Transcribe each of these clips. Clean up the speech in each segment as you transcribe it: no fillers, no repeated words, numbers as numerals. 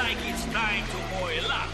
like it's time to oil up.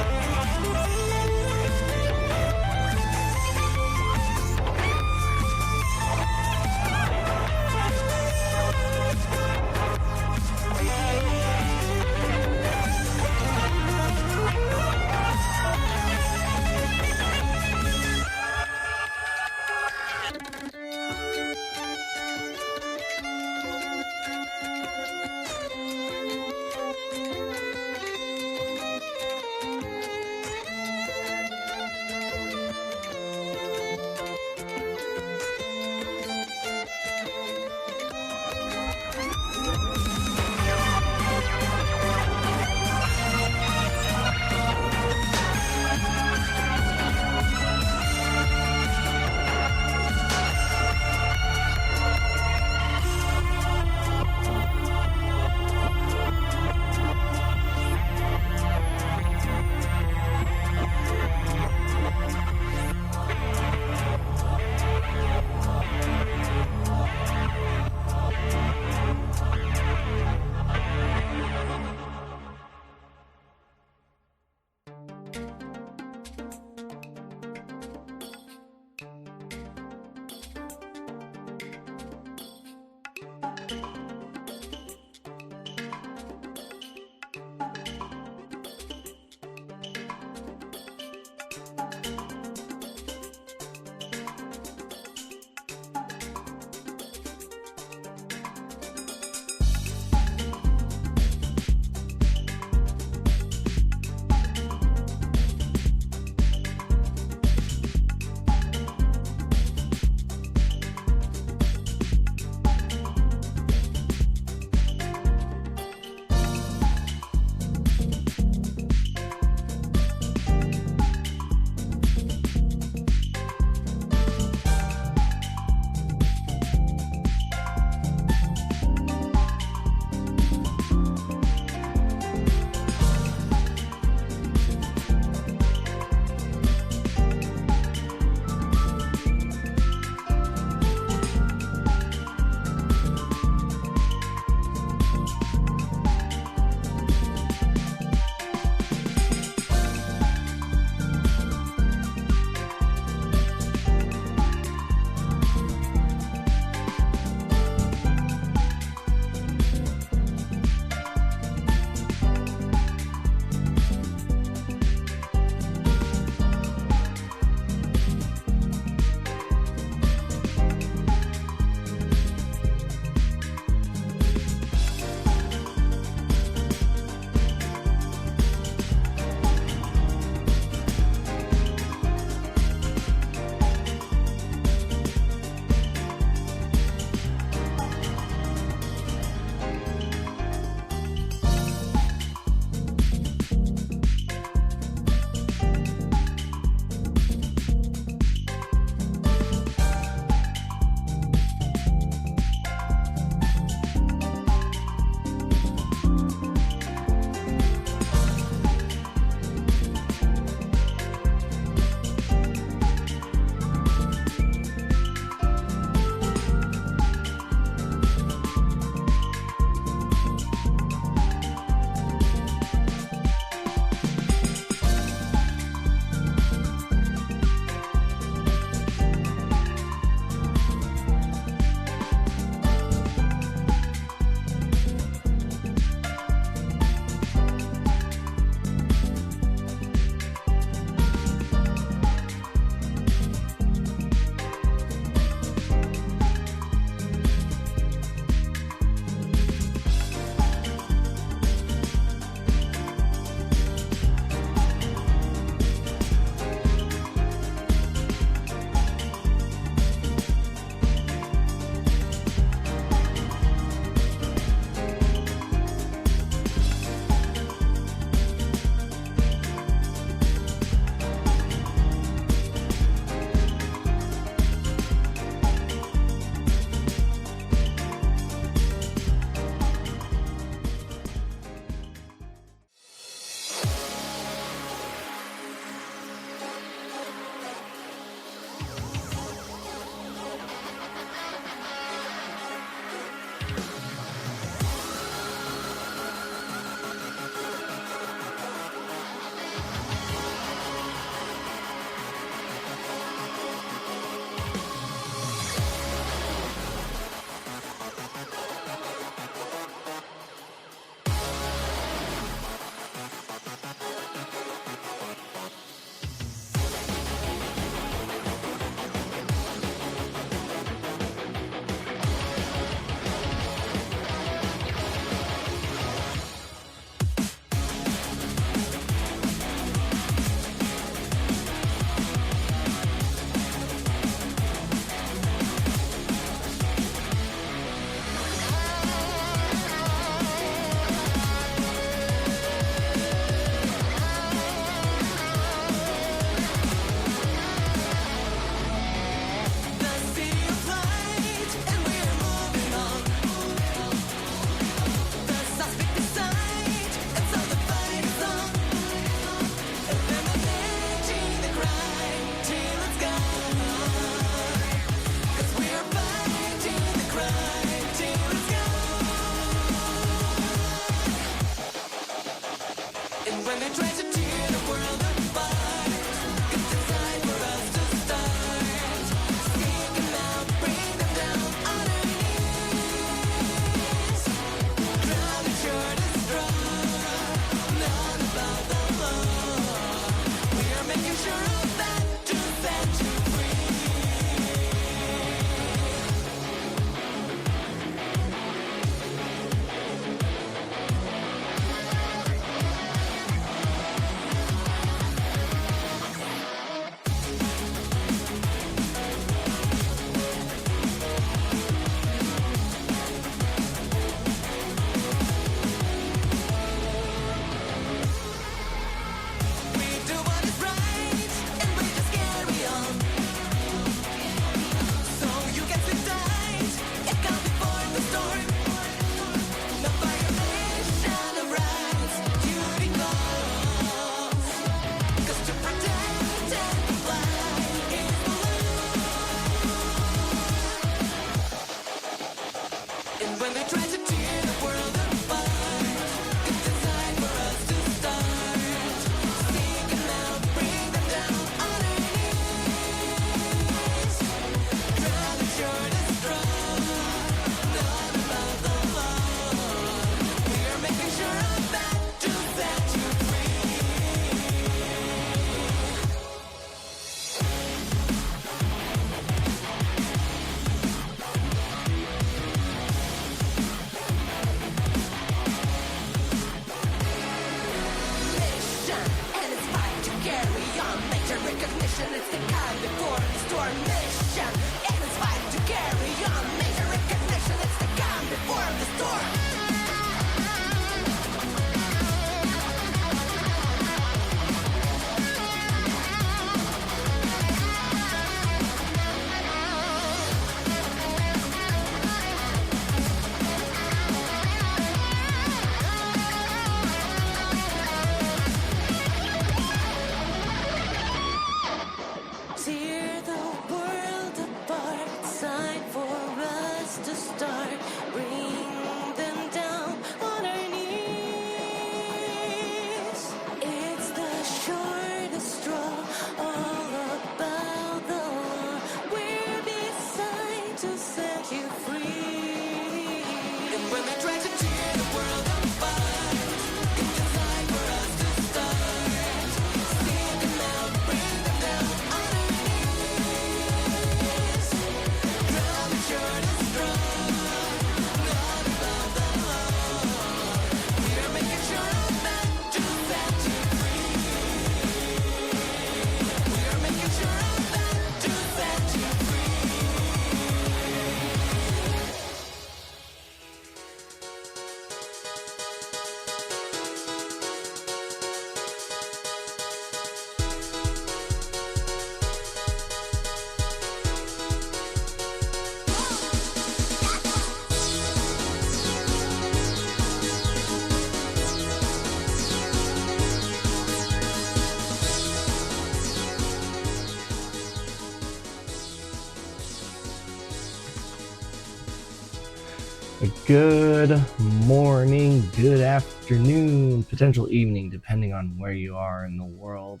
Good morning, good afternoon, potential evening, depending on where you are in the world.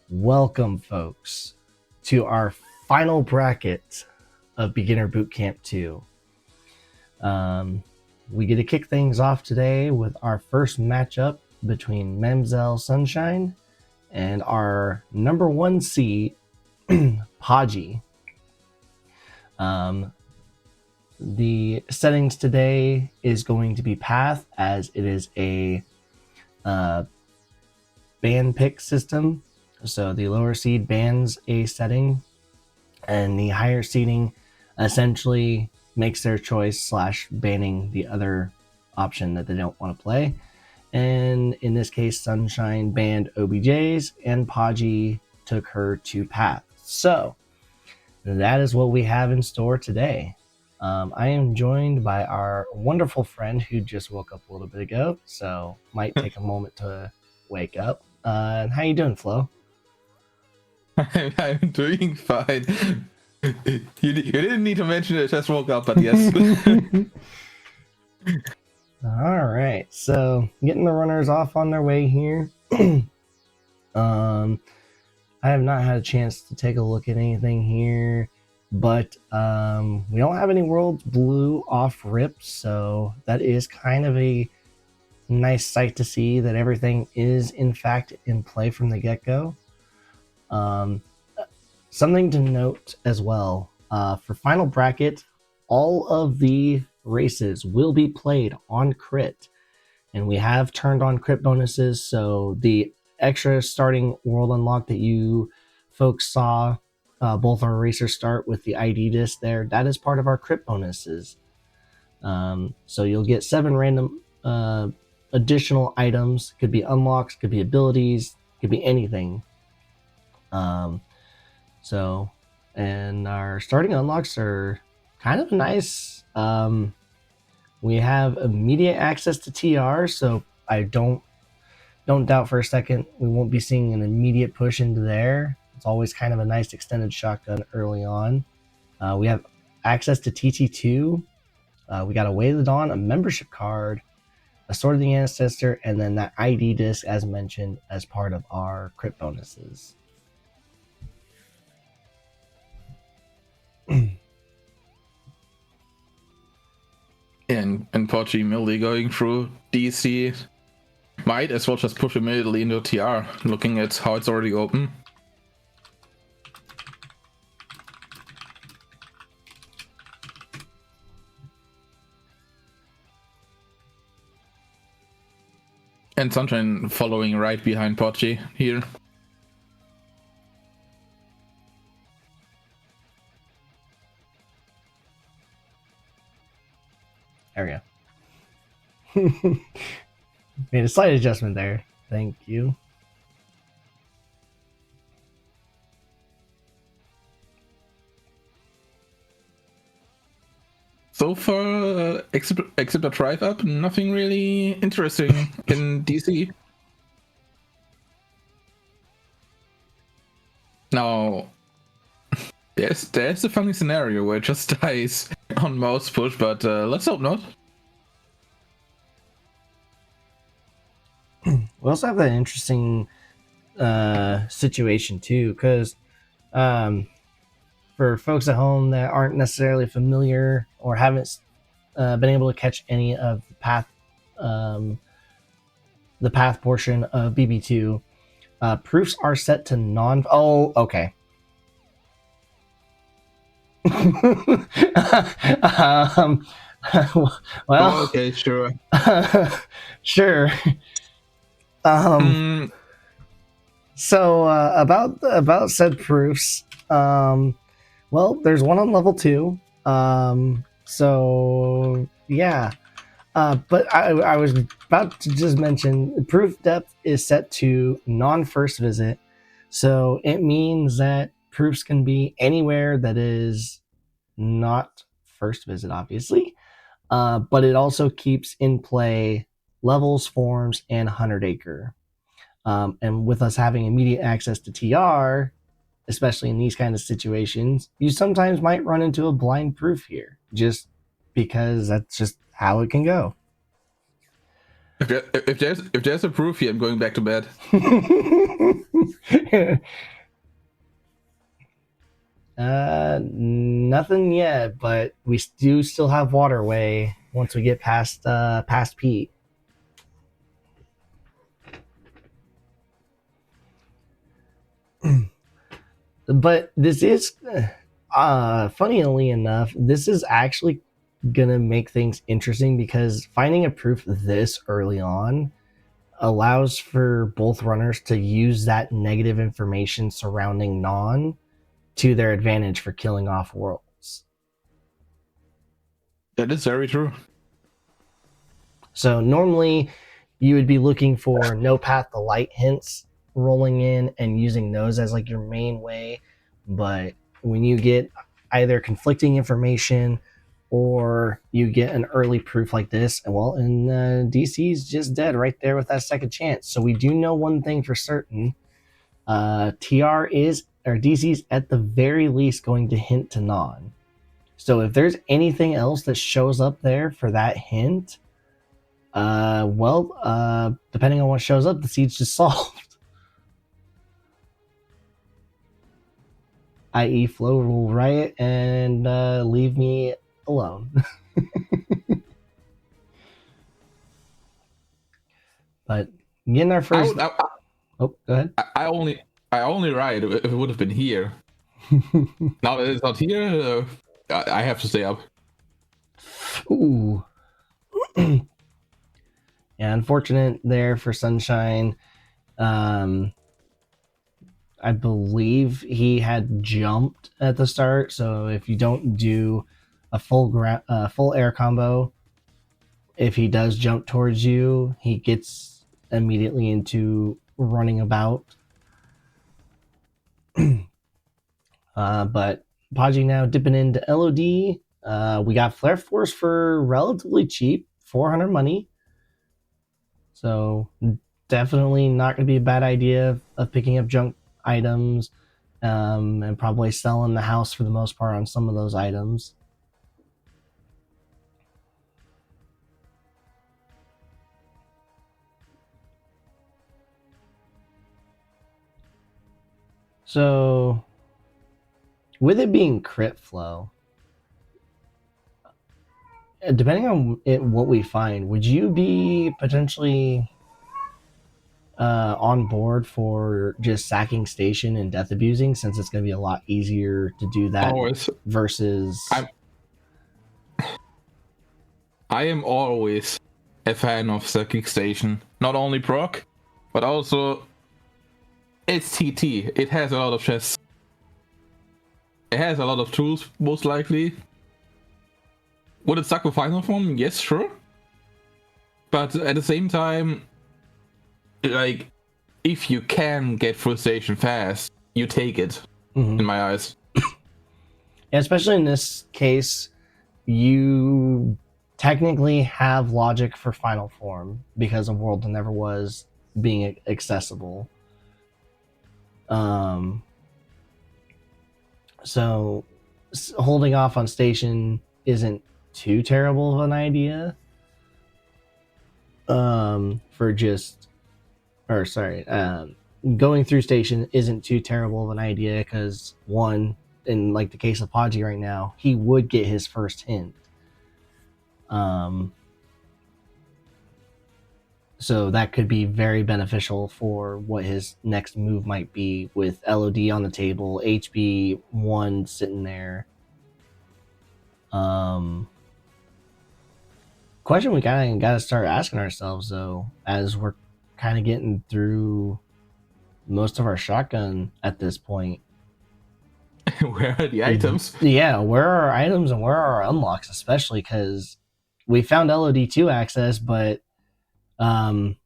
Welcome, folks, to our final bracket of Beginner Bootcamp 2. We get to kick things off today with our first matchup between Mamzelle Sunshine and our number 1 seed, Paji. The settings today is going to be path, as it is a band pick system. So the lower seed bans a setting, and the higher seeding essentially makes their choice / banning the other option that they don't want to play. And in this case, Sunshine banned OBJs, and Paji took her to path. So that is what we have in store today. I am joined by our wonderful friend who just woke up a little bit ago, so might take a moment to wake up. How you doing, Flo? I'm doing fine. You didn't need to mention it, just woke up, but yes. All right, so getting the runners off on their way here. I have not had a chance to take a look at anything here, but we don't have any worlds blue off rip, so that is kind of a nice sight to see that everything is in fact in play from the get-go. Something to note as well, for final bracket, all of the races will be played on crit, and we have turned on crit bonuses, so the extra starting world unlock that you folks saw, both our racers start with the ID disc there, that is part of our crit bonuses. So you'll get 7 random additional items. Could be unlocks, could be abilities, could be anything. So, and our starting unlocks are kind of nice. We have immediate access to TR, so I don't doubt for a second we won't be seeing an immediate push into there. It's always kind of a nice extended shotgun early on. We have access to TT2. We got a Way of the Dawn, a membership card, a Sword of the Ancestor, and then that ID disc as mentioned as part of our crit bonuses. And Pochi immediately going through DC might as well just push immediately into TR, looking at how it's already open. And Sunshine following right behind Pochi here. There we go. Made a slight adjustment there. Thank you. So far, except a drive up, nothing really interesting in DC. Now, there's a funny scenario where it just dies on mouse push, but let's hope not. We also have that interesting situation too, because for folks at home that aren't necessarily familiar or haven't been able to catch any of the path portion of BB2, proofs are set to non. Oh, okay. Well, okay, sure. Sure. So about said proofs, well, there's one on level 2. So yeah. But I was about to just mention proof depth is set to non-first visit. So it means that proofs can be anywhere that is not first visit, obviously. But it also keeps in play levels, forms, and 100 acre. And with us having immediate access to TR, especially in these kind of situations, you sometimes might run into a blind proof here, just because that's just how it can go. If there's a proof here, I'm going back to bed. Nothing yet, but we do still have waterway once we get past Pete. But this is, funnily enough, this is actually gonna make things interesting because finding a proof this early on allows for both runners to use that negative information surrounding non to their advantage for killing off worlds. That is very true. So normally you would be looking for no path to light hints rolling in and using those as like your main way, but when you get either conflicting information or you get an early proof like this, well, and DC's just dead right there with that second chance. So we do know one thing for certain: TR is, or DC's at the very least going to hint to non. So if there's anything else that shows up there for that hint, Depending on what shows up, the siege just solved. I.e., Flo will riot and leave me alone. But getting our first. Oh, go ahead. I only riot if it would have been here. Now that it's not here, I have to stay up. Ooh. Yeah, unfortunate there for Sunshine. I believe he had jumped at the start, so if you don't do a full air combo, if he does jump towards you, he gets immediately into running about. But Podgy now dipping into LOD. We got Flare Force for relatively cheap, 400 money. So definitely not going to be a bad idea of picking up junk items and probably selling the house for the most part on some of those items. So with it being crit flow, depending on what we find, would you be potentially on board for just sacking station and death abusing, since it's going to be a lot easier to do that Always. versus I am always a fan of sacking station. Not only proc, but also it's TT. It has a lot of chests. It has a lot of tools, most likely. Would it suck with final form? Yes, sure. But at the same time, like, if you can get full station fast, you take it, in my eyes. Yeah, especially in this case, you technically have logic for final form because of World That Never Was being accessible. So holding off on station isn't too terrible of an idea. Going through station isn't too terrible of an idea because, one, in like the case of Podgy right now, he would get his first hint. So that could be very beneficial for what his next move might be, with LOD on the table, HB 1 sitting there. Question we kind of got to start asking ourselves, though, as we're kind of getting through most of our shotgun at this point. Where are the items? Yeah, where are our items and where are our unlocks, especially because we found LOD2 access, but I'm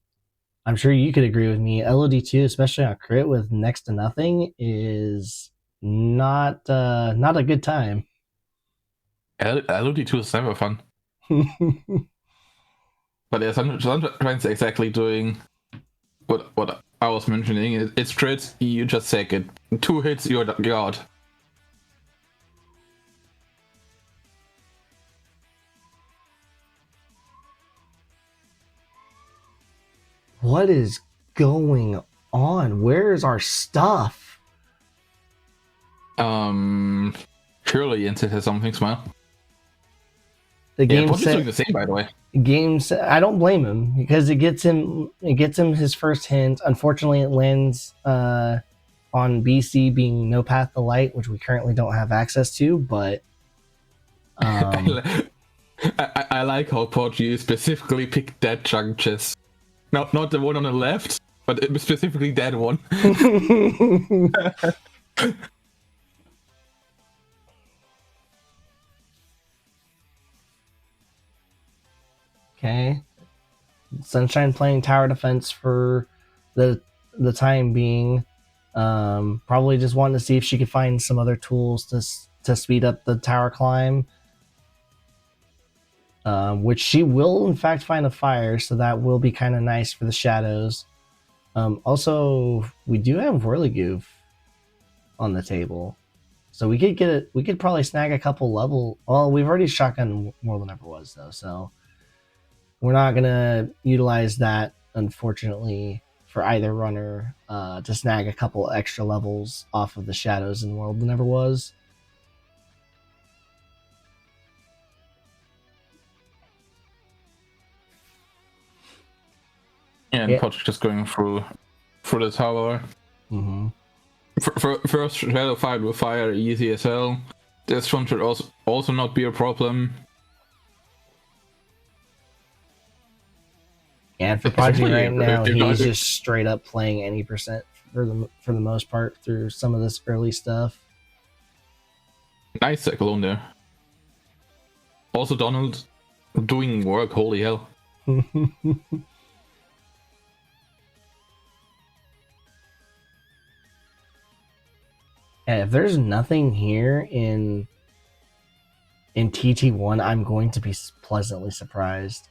sure you could agree with me, LOD2, especially on crit with next to nothing, is not a good time. LOD2 is never fun. But yeah, sometimes exactly doing what I was mentioning. It's straight, you just take it. 2 hits, you're god. What is going on? Where is our stuff? Surely Insit has something, Smile. The game Podgy's doing the same, by the way. I don't blame him because it gets him his first hint. Unfortunately, it lands on BC being no path to light, which we currently don't have access to, but I like how Podgy specifically picked that chunk chest. Not the one on the left, but specifically that one. Okay. Sunshine playing tower defense for the time being. Probably just wanting to see if she could find some other tools to speed up the tower climb. Which she will in fact find a fire, so that will be kind of nice for the shadows. Also, we do have Whirligoof on the table, so we could get it. We could probably snag a couple level. Well, we've already shotgun More Than Ever Was though, so we're not gonna utilize that, unfortunately, for either runner to snag a couple extra levels off of the shadows in World Never Was. And Yeah. Podge just going through the tower. Mm-hmm. First shadow fight with fire, easy as hell. This one should also not be a problem. And for Podgy right now, he's if- just straight up playing any percent for the most part through some of this early stuff. Nice cyclone there. Also Donald doing work, holy hell. Yeah, if there's nothing here in TT1, I'm going to be pleasantly surprised.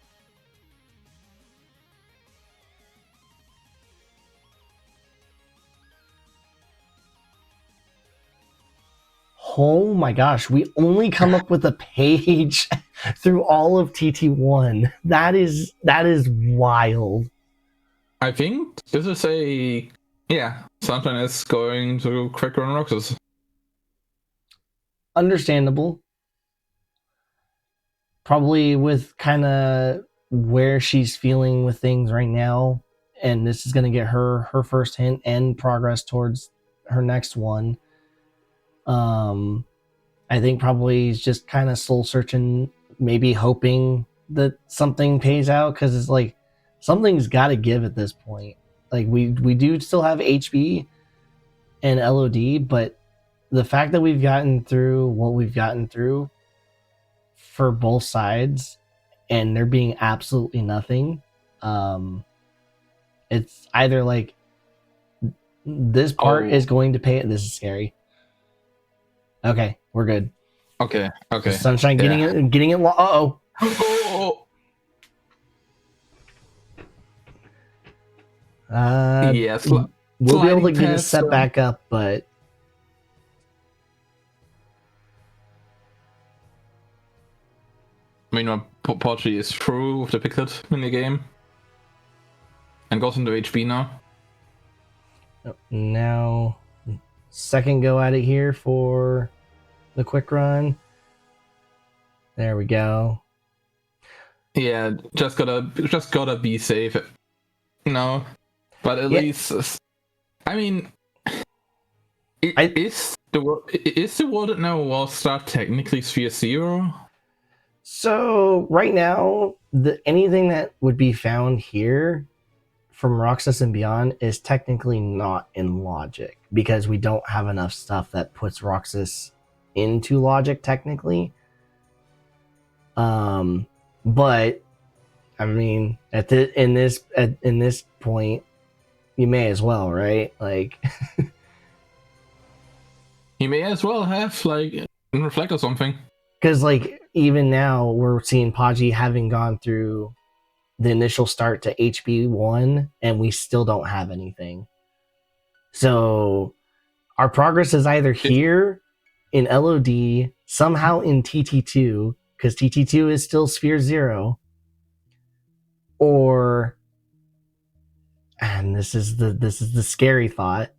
Oh my gosh, we only come up with a page through all of TT1. That is wild. I think this is something is going to Quick Run Roxas. Understandable. Probably with kind of where she's feeling with things right now, and this is going to get her first hint and progress towards her next one. I think probably he's just kind of soul searching, maybe hoping that something pays out, because it's like something's got to give at this point. Like we do still have HB and LOD, but the fact that we've gotten through what we've gotten through for both sides, and there being absolutely nothing, it's either like this part is going to pay it. This is scary. Okay, we're good. Okay. Sunshine getting it. Uh-oh. Yes. We'll be able to get it set back up, but meanwhile, Podgy is through with the Piglet minigame and goes into HB now. Now, second go at it here for the quick run. There we go. Yeah, just gotta be safe. No, but at least, I mean, is the world that now will start technically Sphere 0? So right now, anything that would be found here from Roxas and beyond is technically not in Logic, because we don't have enough stuff that puts Roxas into Logic technically. But I mean, in this point, you may as well, right? Like, you may as well have like Reflect or something. Because like even now we're seeing Podgy having gone through the initial start to HB1, and we still don't have anything. So our progress is either here in LOD, somehow in TT2, because TT2 is still Sphere 0, or, and this is the scary thought,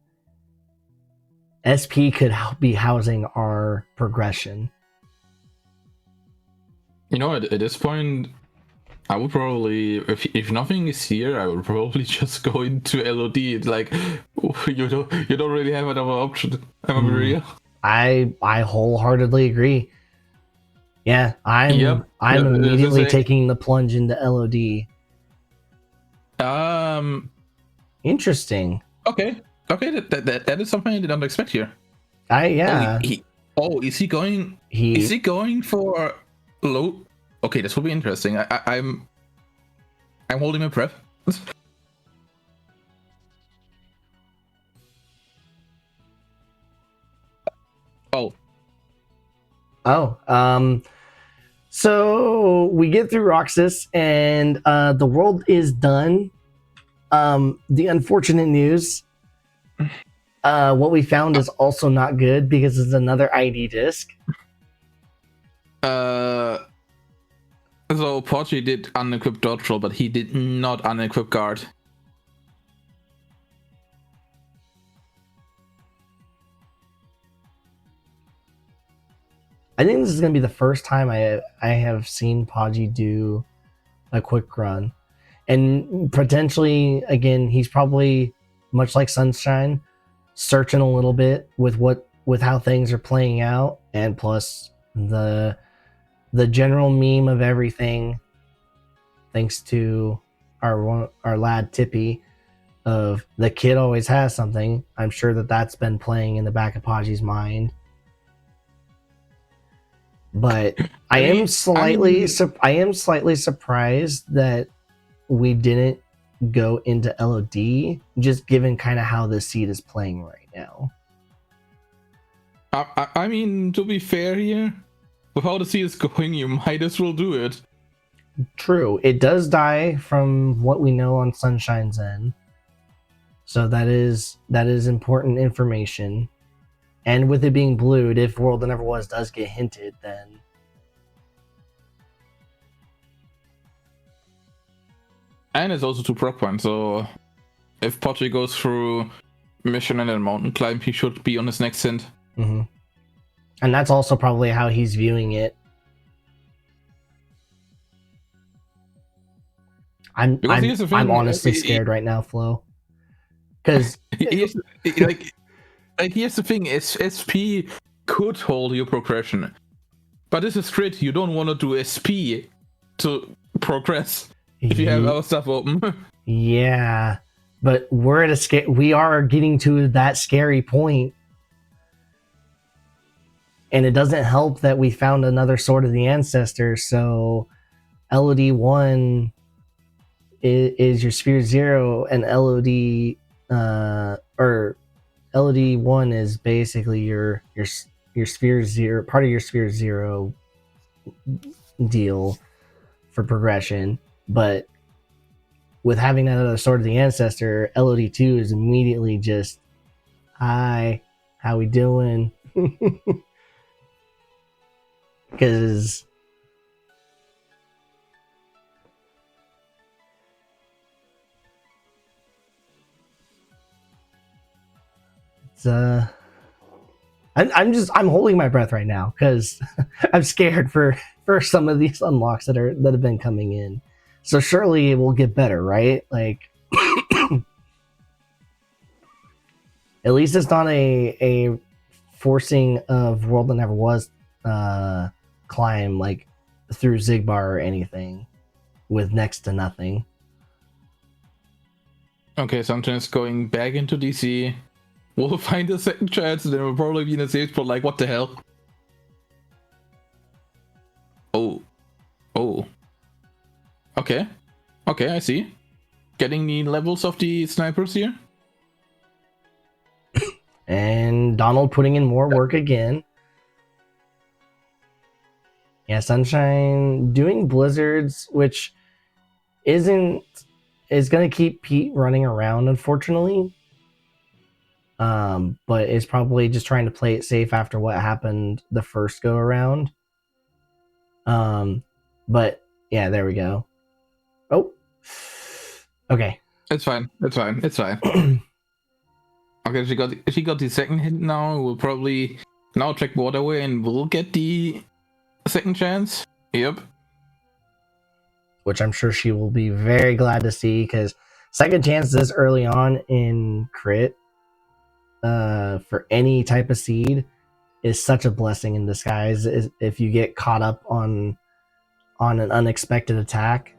SP could be housing our progression. You know, at this point, I would probably, if nothing is here, I would probably just go into LOD. It's like, you don't really have another option. Am I real? I wholeheartedly agree. Yeah, I'm immediately taking the plunge into LOD. Interesting. Okay, that is something I did not expect here. Yeah. Is he going? Is he going for low? Okay, this will be interesting. I'm holding my breath. So we get through Roxas, and the world is done. The unfortunate news, what we found is also not good, because it's another ID disc. So Pochi did unequip dodge roll, but he did not unequip guard. I think this is going to be the first time I have seen Podgy do a quick run. And potentially, again, he's probably, much like Sunshine, searching a little bit with how things are playing out, and plus the general meme of everything, thanks to our lad Tippy, of the kid always has something. I'm sure that's been playing in the back of Podgy's mind. But I am slightly surprised that we didn't go into LOD, just given kind of how the seed is playing right now. I mean, to be fair here, with how the seed is going, you might as well do it. True, it does die from what we know on Sunshine's end, so that is important information. And with it being blued, if World That Never Was does get hinted, then and it's also 2 proc points, so if Pochi goes through mission and then mountain climb, he should be on his next hint. Mm-hmm. And that's also probably how he's viewing it. I'm honestly scared right now, Flo. Because here's the thing: SP could hold your progression, but this is crit. You don't want to do SP to progress if you have our stuff open. Yeah, but we are getting to that scary point. And it doesn't help that we found another Sword of the Ancestors, so LOD1 is your Sphere 0, and LOD1 is basically your Sphere 0, part of your Sphere 0 deal for progression. But with having another Sword of the Ancestor, LOD2 is immediately just, hi, how we doing? Because it's I'm holding my breath right now because I'm scared for some of these unlocks that have been coming in. So surely it will get better, right? Like at least it's not a forcing of World That Never Was climb like through Zigbar or anything with next to nothing. Okay, sometimes going back into DC, we'll find a second chance, and then we'll probably be in a safe spot. Like, what the hell? Oh. Okay, I see. Getting the levels of the snipers here. And Donald putting in more work again. Yeah, Sunshine doing blizzards, which is going to keep Pete running around, unfortunately. But is probably just trying to play it safe after what happened the first go around. But yeah, there we go. Oh, okay. It's fine. Okay, she got the second hit now. We'll probably now check Waterway and we'll get the second chance. Yep. Which I'm sure she will be very glad to see, because second chance this early on in crit for any type of seed is such a blessing in disguise if you get caught up on an unexpected attack.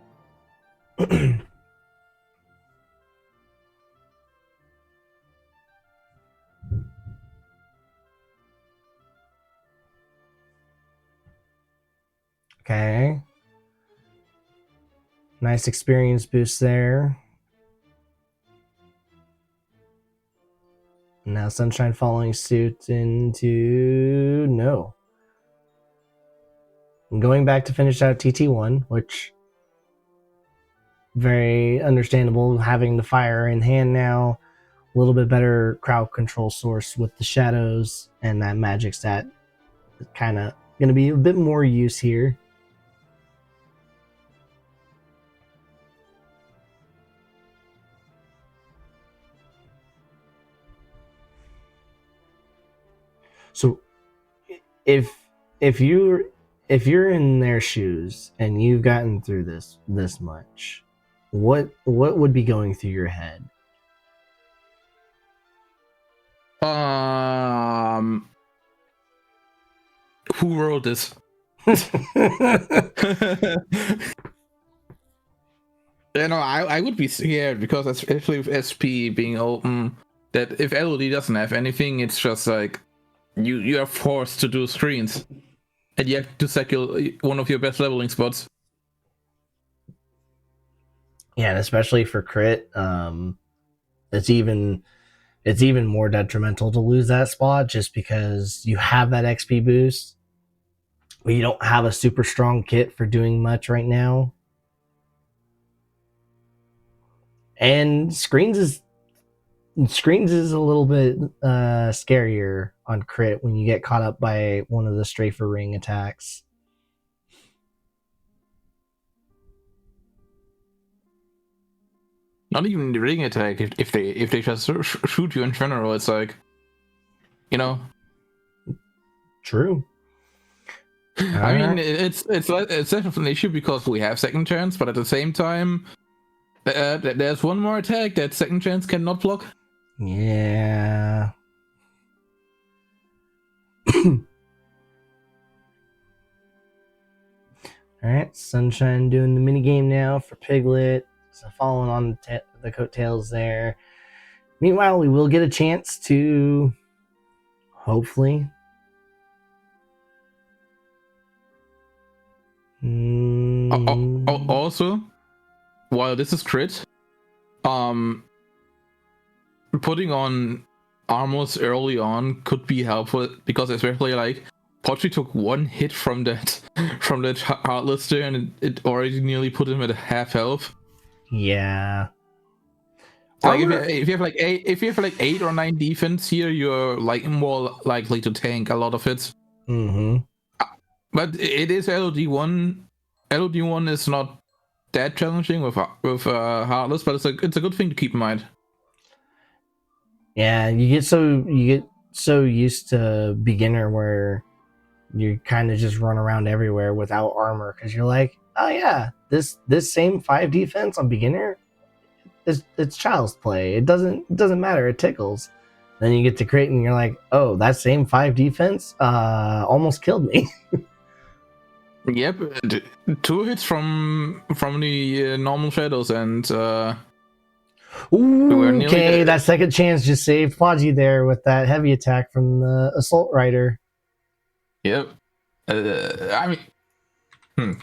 Okay. Nice experience boost there. Now Sunshine following suit into no. I'm going back to finish out TT1, which very understandable, having the fire in hand now. A little bit better crowd control source with the shadows and that magic stat. Kind of going to be a bit more use here. So if if you if you're in their shoes and you've gotten through this much, what would be going through your head? Who wrote this? I would be scared because especially with SP being open, that if LOD doesn't have anything, it's just like you are forced to do screens, and you have to secure one of your best leveling spots. Yeah, and especially for crit, it's even more detrimental to lose that spot just because you have that XP boost, but you don't have a super strong kit for doing much right now. And screens is a little bit scarier on crit when you get caught up by one of the strafer ring attacks. Not even the ring attack. If they just shoot you in general, it's like, True. I mean, it's definitely an issue because we have second chance, but at the same time, there's one more attack that second chance cannot block. Yeah. All right, Sunshine doing the mini game now for Piglet. So following on the coattails there. Meanwhile, we will get a chance to hopefully. Also, while this is crit, putting on armors early on could be helpful because especially like Potri took one hit from that Heartlister and it already nearly put him at half health. Yeah. Like if you have like 8 or 9 defense here, you're like more likely to tank a lot of hits. Mm-hmm. But it is LOD1. LOD1 is not that challenging with Heartless, but it's a good thing to keep in mind. Yeah, you get so used to beginner where you kind of just run around everywhere without armor because you're like, oh yeah, this same 5 defense on beginner, it's child's play. It doesn't matter. It tickles. Then you get to crit and you're like, oh, that same 5 defense almost killed me. Yep, 2 hits from the normal shadows and. Ooh, okay, that second chance just saved Podgy there with that heavy attack from the assault rider. Yep. I mean,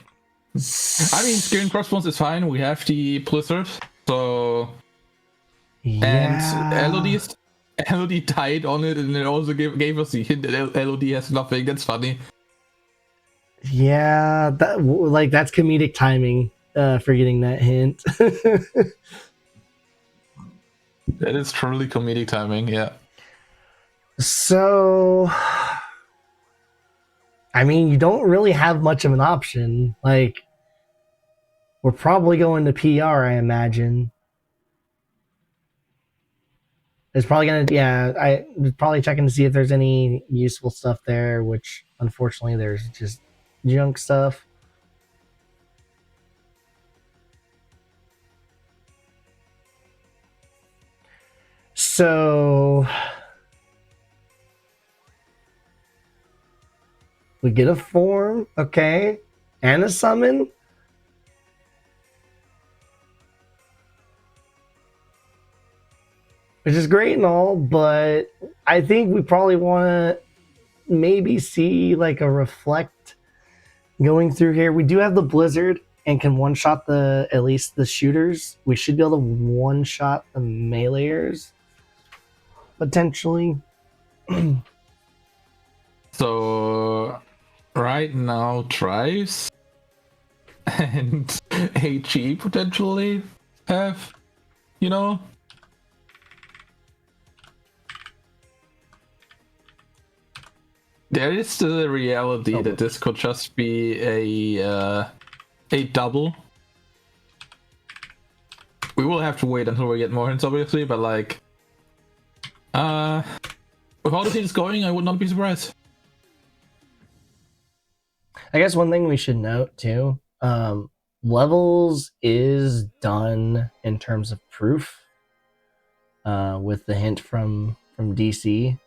Scaring Crossbones is fine. We have the Blizzard, so yeah. And LOD died on it, and it also gave us the hint that LOD has nothing. That's funny. Yeah, that's comedic timing for getting that hint. That is truly comedic timing, yeah. So, I mean, you don't really have much of an option. Like, we're probably going to PR, I imagine. It's probably I'm probably checking to see if there's any useful stuff there, which unfortunately there's just junk stuff. So we get a form, okay, and a summon. Which is great and all, but I think we probably want to maybe see like a reflect going through here. We do have the Blizzard and can one-shot at least the shooters. We should be able to one-shot the meleeers potentially. So right now Trice and HE potentially have, there is the reality that this could just be a double. We will have to wait until we get more hints, obviously, but like, With how the seed is going, I would not be surprised. I guess one thing we should note too, levels is done in terms of proof, with the hint from DC.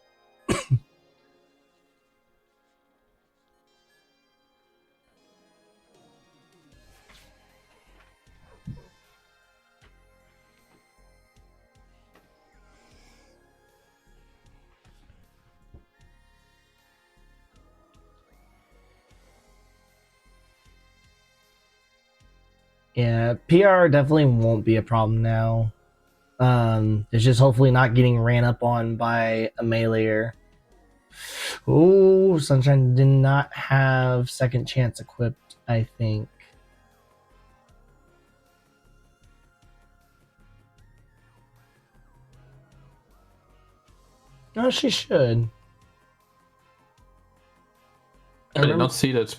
Yeah, PR definitely won't be a problem now. It's just hopefully not getting ran up on by a meleeer. Oh, Sunshine did not have second chance equipped, I think. No, she should. I did not see that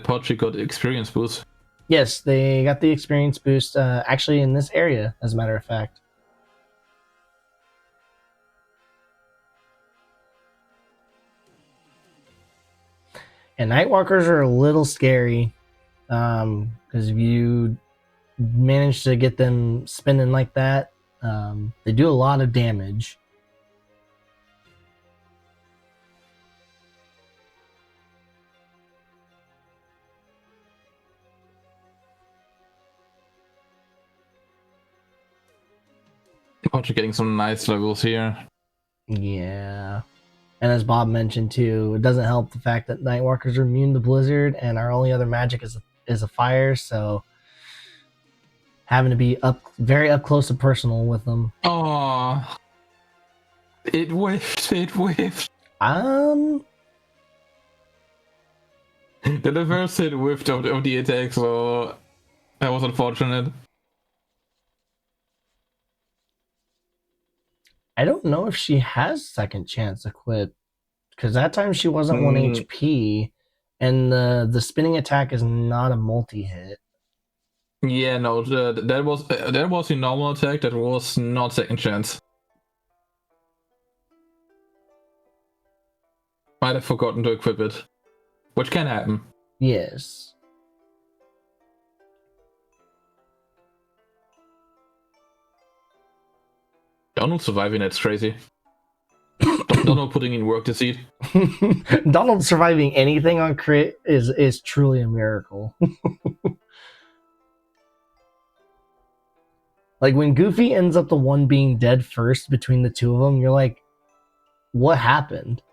Podgy got experience boost. Yes, they got the experience boost actually in this area, as a matter of fact. And Nightwalkers are a little scary, because if you manage to get them spinning like that, they do a lot of damage. Podgy getting some nice levels here. Yeah. And as Bob mentioned too, it doesn't help the fact that Nightwalkers are immune to Blizzard, and our only other magic is a fire, so having to be very up close and personal with them. Oh, it whiffed. It whiffed. Um, The first hit whiffed of the attack, so that was unfortunate. I don't know if she has second chance equipped, because that time she wasn't 1 HP, and the spinning attack is not a multi-hit. Yeah, no, that was the normal attack. That was not second chance. Might have forgotten to equip it, which can happen. Yes. Donald surviving it's crazy. Donald putting in work to see. Donald surviving anything on crit is truly a miracle. Like when Goofy ends up the one being dead first between the two of them, you're like, what happened?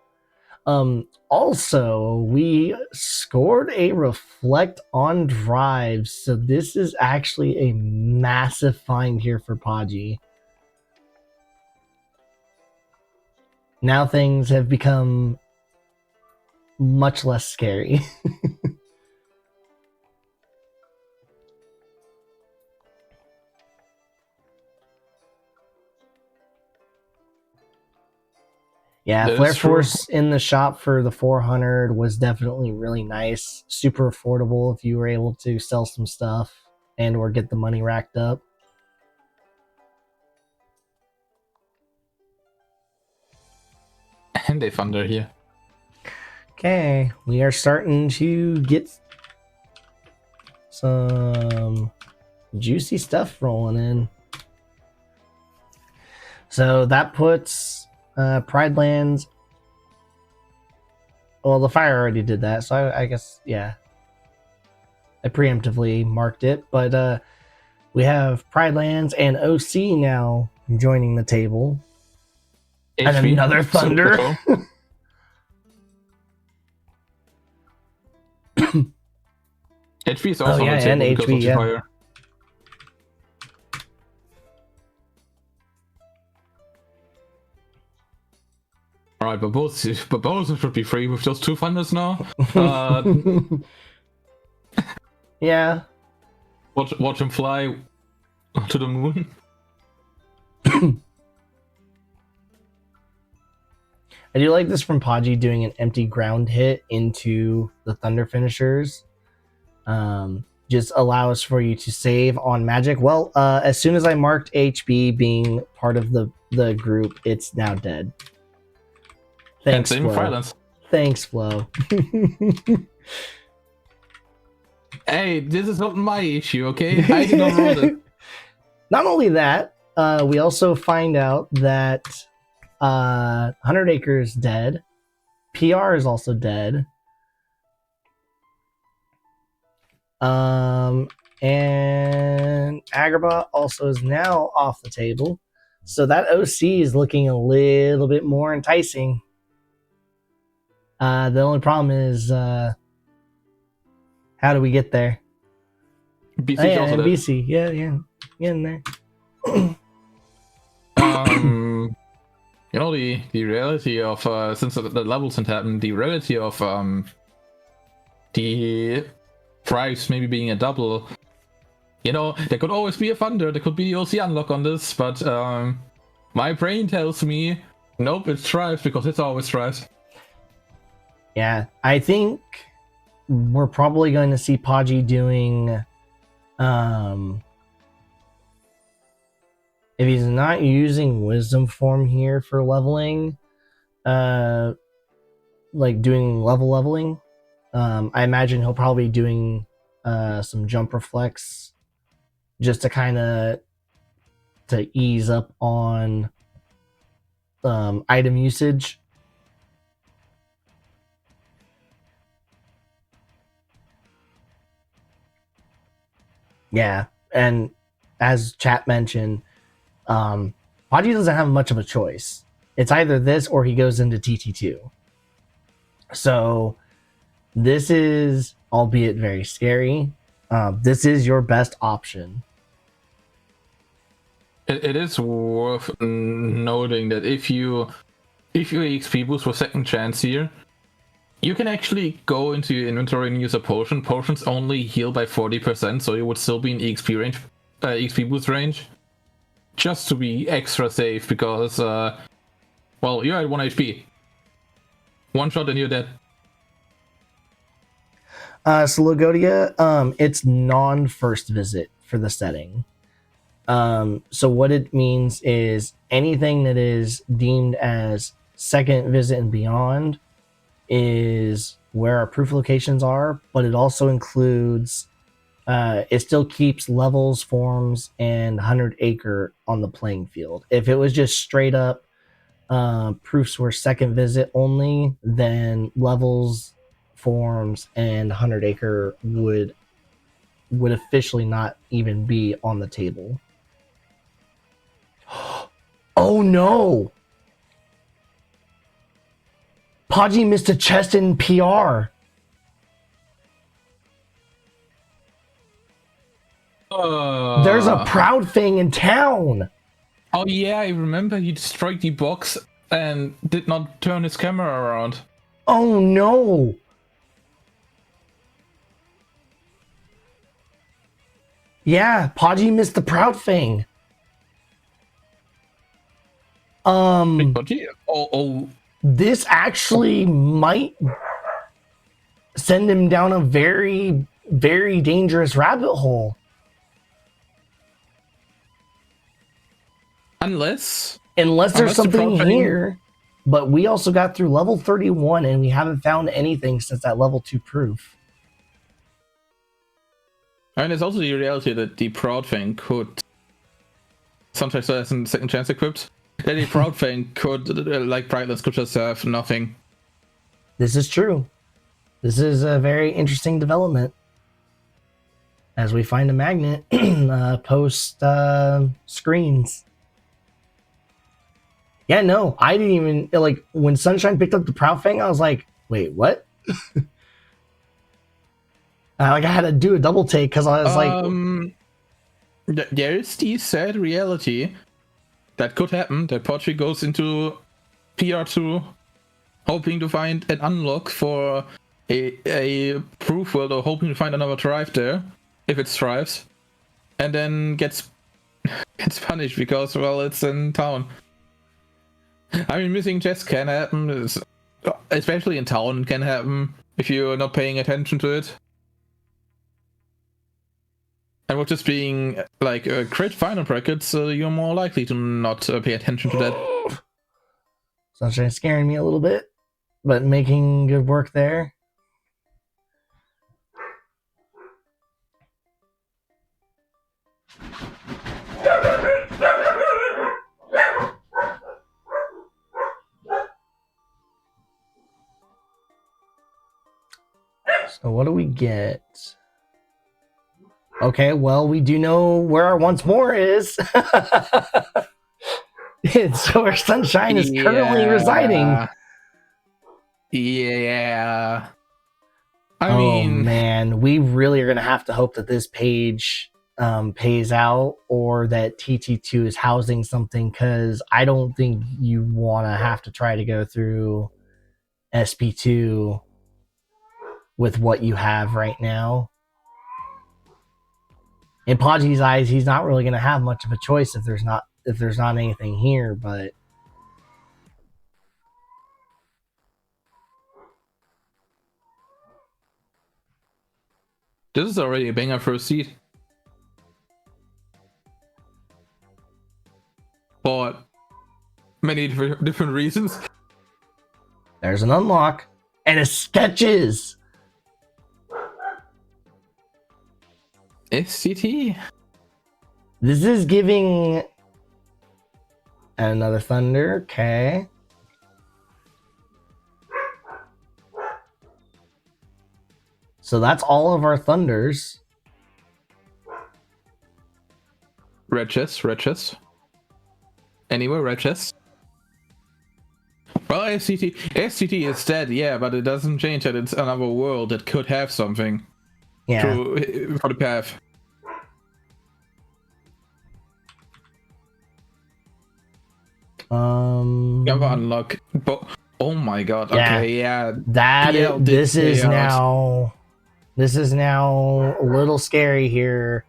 Also, we scored a reflect on drive, so this is actually a massive find here for Podgy. Now things have become much less scary. Yeah, Flare Force in the shop for the 400 was definitely really nice. Super affordable if you were able to sell some stuff and or get the money racked up. And they thunder here. Okay, we are starting to get some juicy stuff rolling in. So that puts Pride Lands. Well, the fire already did that, so I guess, yeah. I preemptively marked it, but we have Pride Lands and OC now joining the table. HP, and another thunder. HP is also on the table and because HP, of the fire. Alright, but both should be free with those two thunders now. Yeah. Watch him fly to the moon. I do like this from Podgy doing an empty ground hit into the thunder finishers. Just allows for you to save on magic. Well, as soon as I marked HB being part of the group, it's now dead. Thanks, same with Flo. violence. Thanks, Flo. Hey, this is not my issue, okay? I did not roll it. Not only that, we also find out that 100 Acres dead. PR is also dead. And Agrabah also is now off the table. So that OC is looking a little bit more enticing. The only problem is how do we get there? BC Oh, yeah, also dead. NBC. Yeah, in there. You know, the reality of since the levels had happened, the reality of the tribes maybe being a double. You know, there could always be a Thunder, there could be the OC unlock on this, but my brain tells me, nope, it's tribes because it's always tribes. Yeah, I think we're probably going to see Podgy doing if he's not using wisdom form here for leveling, like doing leveling, I imagine he'll probably be doing some jump reflex just to kind of to ease up on item usage. Yeah, and as chat mentioned, Podgy doesn't have much of a choice. It's either this or he goes into TT2. So this is, albeit very scary, this is your best option. It is worth noting that if you XP boost for second chance here, you can actually go into your inventory and use a potion. Potions only heal by 40%, so you would still be in EXP range, XP boost range, just to be extra safe because, well, you're at 1 HP. One shot and you're dead. So Logodia, it's non-first visit for the setting. So what it means is anything that is deemed as second visit and beyond is where our proof locations are, but it also includes it still keeps levels, forms, and 100 acre on the playing field. If it was just straight up proofs were second visit only, then levels, forms, and 100 acre would officially not even be on the table. Oh no! Podgy missed a chest in PR. There's a proud thing in town. Oh yeah, I remember he destroyed the box and did not turn his camera around. Oh no! Yeah, Podgy missed the proud thing. This actually might send him down a very, very dangerous rabbit hole. Unless there's something here. But we also got through level 31 and we haven't found anything since that level 2 proof. And it's also the reality that the Proud Thing could sometimes has a second chance equipped. That the Proud Thing could, like Brightlands, could just have nothing. This is true. This is a very interesting development. As we find a magnet post screens. Yeah, no, I didn't even, like, when Sunshine picked up the Proud Fang, I was like, wait, what? I had to do a double take because I was like... There is the sad reality that could happen, that Podgy goes into PR2 hoping to find an unlock for a proof world or hoping to find another tribe there, if it thrives, and then gets punished because, well, it's in town. I mean, missing chests can happen, especially in town, it can happen if you're not paying attention to it. And with just being like a crit final brackets, you're more likely to not pay attention to that. Sunshine scaring me a little bit. but making good work there. So what do we get? Okay, well, we do know where our once more is. It's where Sunshine is currently residing. Yeah. Oh mean, man, we really are gonna have to hope that this page pays out, or that TT2 is housing something, because I don't think you want to have to try to go through SP2 with what you have right now. In Podgy's eyes, he's not really going to have much of a choice if there's not anything here, but this is already a banger first seed. For many different reasons. There's an unlock and a sketches. SCT. This is giving another thunder. Okay. So that's all of our thunders. Red chest. Anywhere, red chest. Well, SCT is dead, yeah, but it doesn't change that it's another world that could have something. Yeah. For the path. Never unlock. But oh my god. Okay, yeah. This is now a little scary here.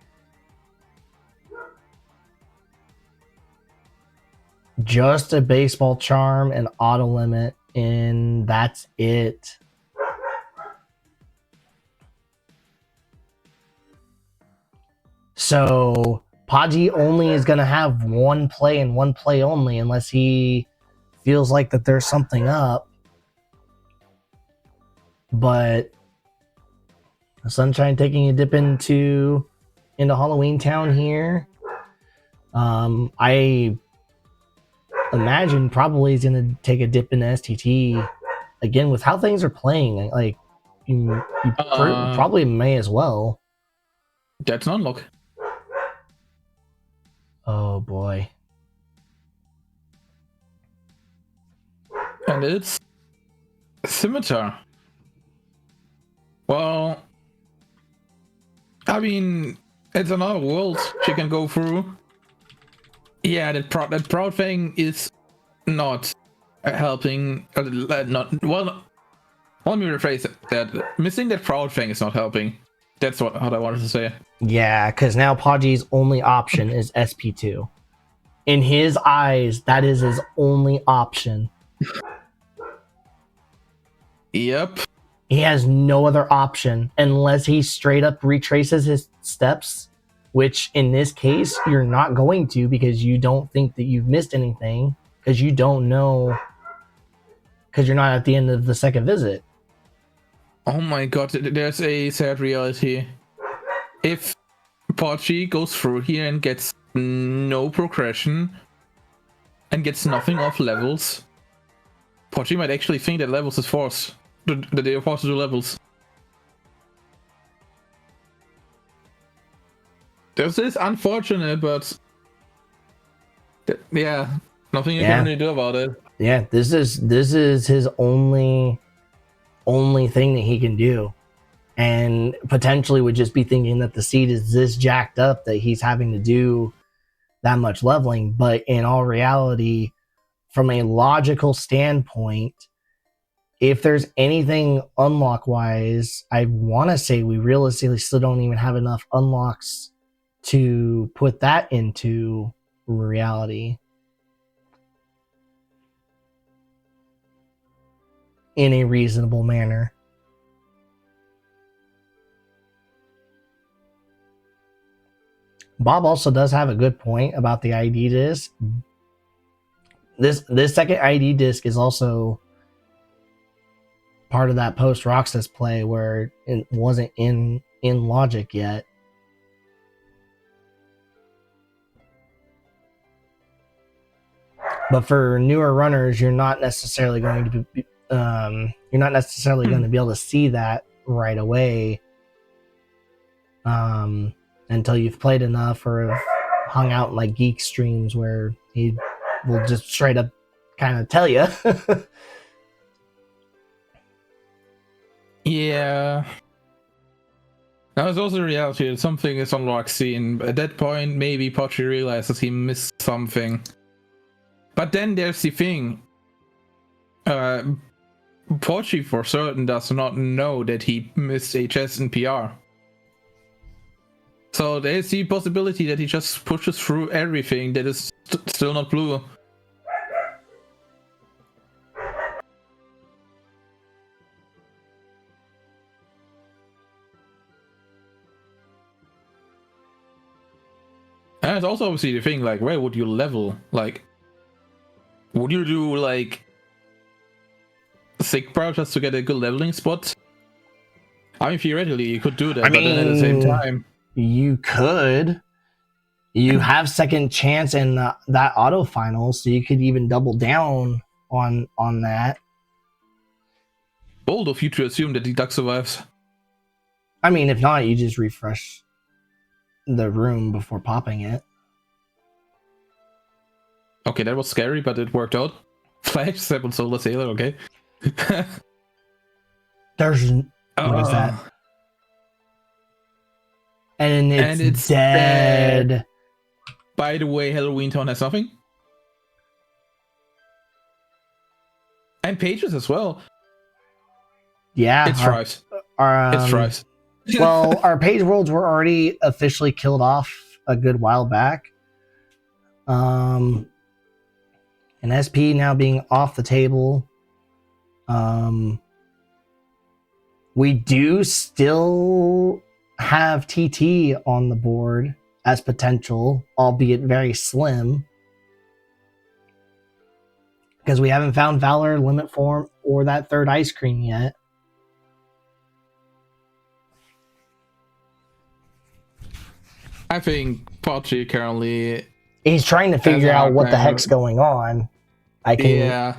Just a baseball charm and auto limit, and that's it. So Podgy only is going to have one play and one play only, unless he feels like that there's something up. But Sunshine taking a dip into Halloween Town here. I imagine probably he's going to take a dip in STT again with how things are playing. Like you probably may as well. That's an unlock. Oh boy. And it's Scimitar. Well, I mean, it's another world she can go through. Yeah, that proud thing is not helping. Not well. Let me rephrase it. That missing that proud thing is not helping. That's what I wanted to say. Yeah, because now Podgy's only option is SP2. In his eyes, that is his only option. Yep. He has no other option unless he straight up retraces his steps, which in this case, you're not going to, because you don't think that you've missed anything, because you don't know, because you're not at the end of the second visit. Oh my god, there's a sad reality. If Podgy goes through here and gets no progression and gets nothing off levels, Podgy might actually think that levels is forced. That they are forced to do levels. This is unfortunate, but yeah, nothing you can really do about it. Yeah, this is his only thing that he can do, and potentially would just be thinking that the seed is this jacked up that he's having to do that much leveling. But in all reality, from a logical standpoint, if there's anything unlock wise, I want to say we realistically still don't even have enough unlocks to put that into reality in a reasonable manner. Bob also does have a good point about the ID disc. This second ID disc is also part of that post Roxas play where it wasn't in logic yet. But for newer runners, you're not necessarily going to be going to be able to see that right away until you've played enough or have hung out in like geek streams where he will just straight up kind of tell you. Yeah. Now it's also the reality that something is on Roxy, and at that point, maybe Pochi realizes he missed something. But then there's the thing. Pochi for certain does not know that he missed HS and PR. So there's the possibility that he just pushes through everything that is still not blue. And it's also obviously the thing, like, where would you level? Like, would you do, like, Sigbar just to get a good leveling spot? I mean, theoretically, you could do that, but then at the same time... You could. You have second chance in that auto final, so you could even double down on that. Bold of you to assume that the duck survives. I mean, if not, you just refresh the room before popping it. Okay, that was scary, but it worked out. Flash, Seven Solar Sailor, okay. There's... What is that? And it's dead. By the way, Halloween Town has nothing. And Pages as well. Yeah. It thrives. It thrives. Well, our Page Worlds were already officially killed off a good while back. And SP now being off the table. We do still have TT on the board as potential, albeit very slim. Because we haven't found Valor, Limit Form, or that third Ice Cream yet. I think Pochi currently... He's trying to figure out what the heck's going on. Yeah.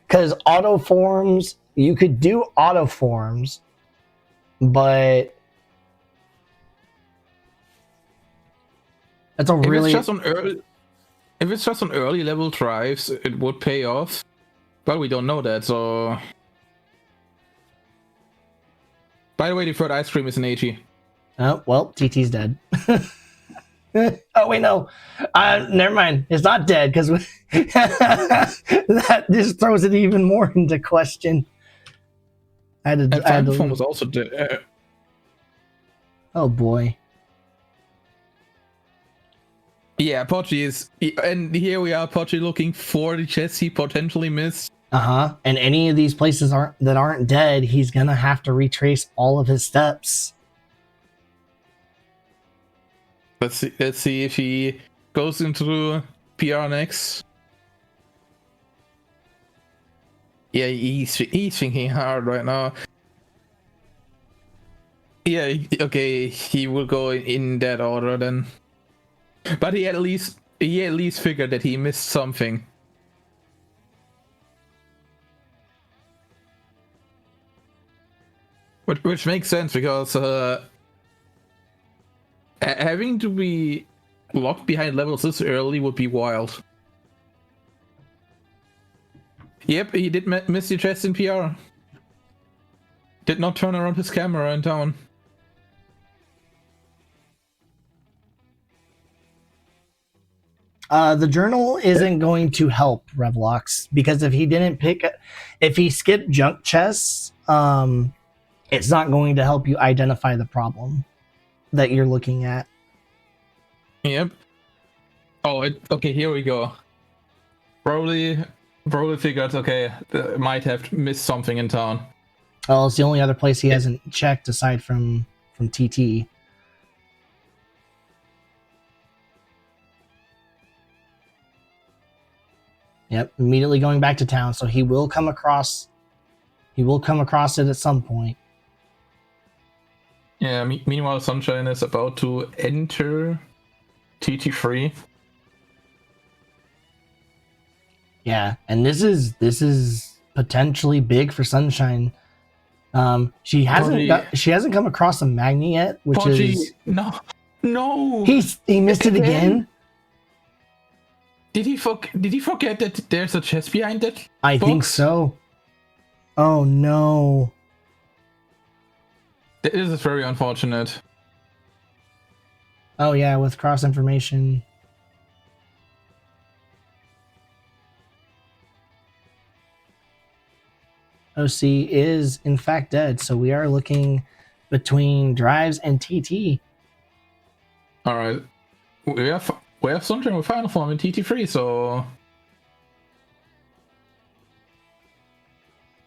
Because auto forms, you could do auto forms, but that's a really... If it's just on early level drives, it would pay off. But we don't know that, so... By the way, the third Ice Cream is an AG. Oh, well, TT's dead. Oh, wait, no. Never mind. It's not dead, because that just throws it even more into question. Form was also dead. Oh, boy. Yeah, Pochi is... And here we are, Pochi looking for the chest he potentially missed. Uh-huh. And any of these places that aren't dead, he's gonna have to retrace all of his steps. Let's see if he goes into PR next. Yeah, he's thinking hard right now. Yeah, okay, he will go in that order then. But he at least figured that he missed something. Which makes sense, because having to be locked behind levels this early would be wild. Yep, he did miss the chest in PR. Did not turn around his camera in town. The journal isn't going to help Revlox, because if he skipped junk chests, it's not going to help you identify the problem that you're looking at. Yep. Oh, okay, here we go. Probably figured, okay, might have missed something in town. Oh, it's the only other place he hasn't checked aside from TT. Yep, immediately going back to town, so he will come across He will come across it at some point. Yeah, meanwhile, Sunshine is about to enter TT3. Yeah, and this is potentially big for Sunshine. She hasn't come across a Magni yet, which Pudgy, is no. he missed it again. Did he forget that there's a chest behind it? I think so. Oh no. This is very unfortunate. Oh yeah, with cross information. OC is in fact dead, so we are looking between drives and TT. All right, we have Sunshine with final form in TT3, so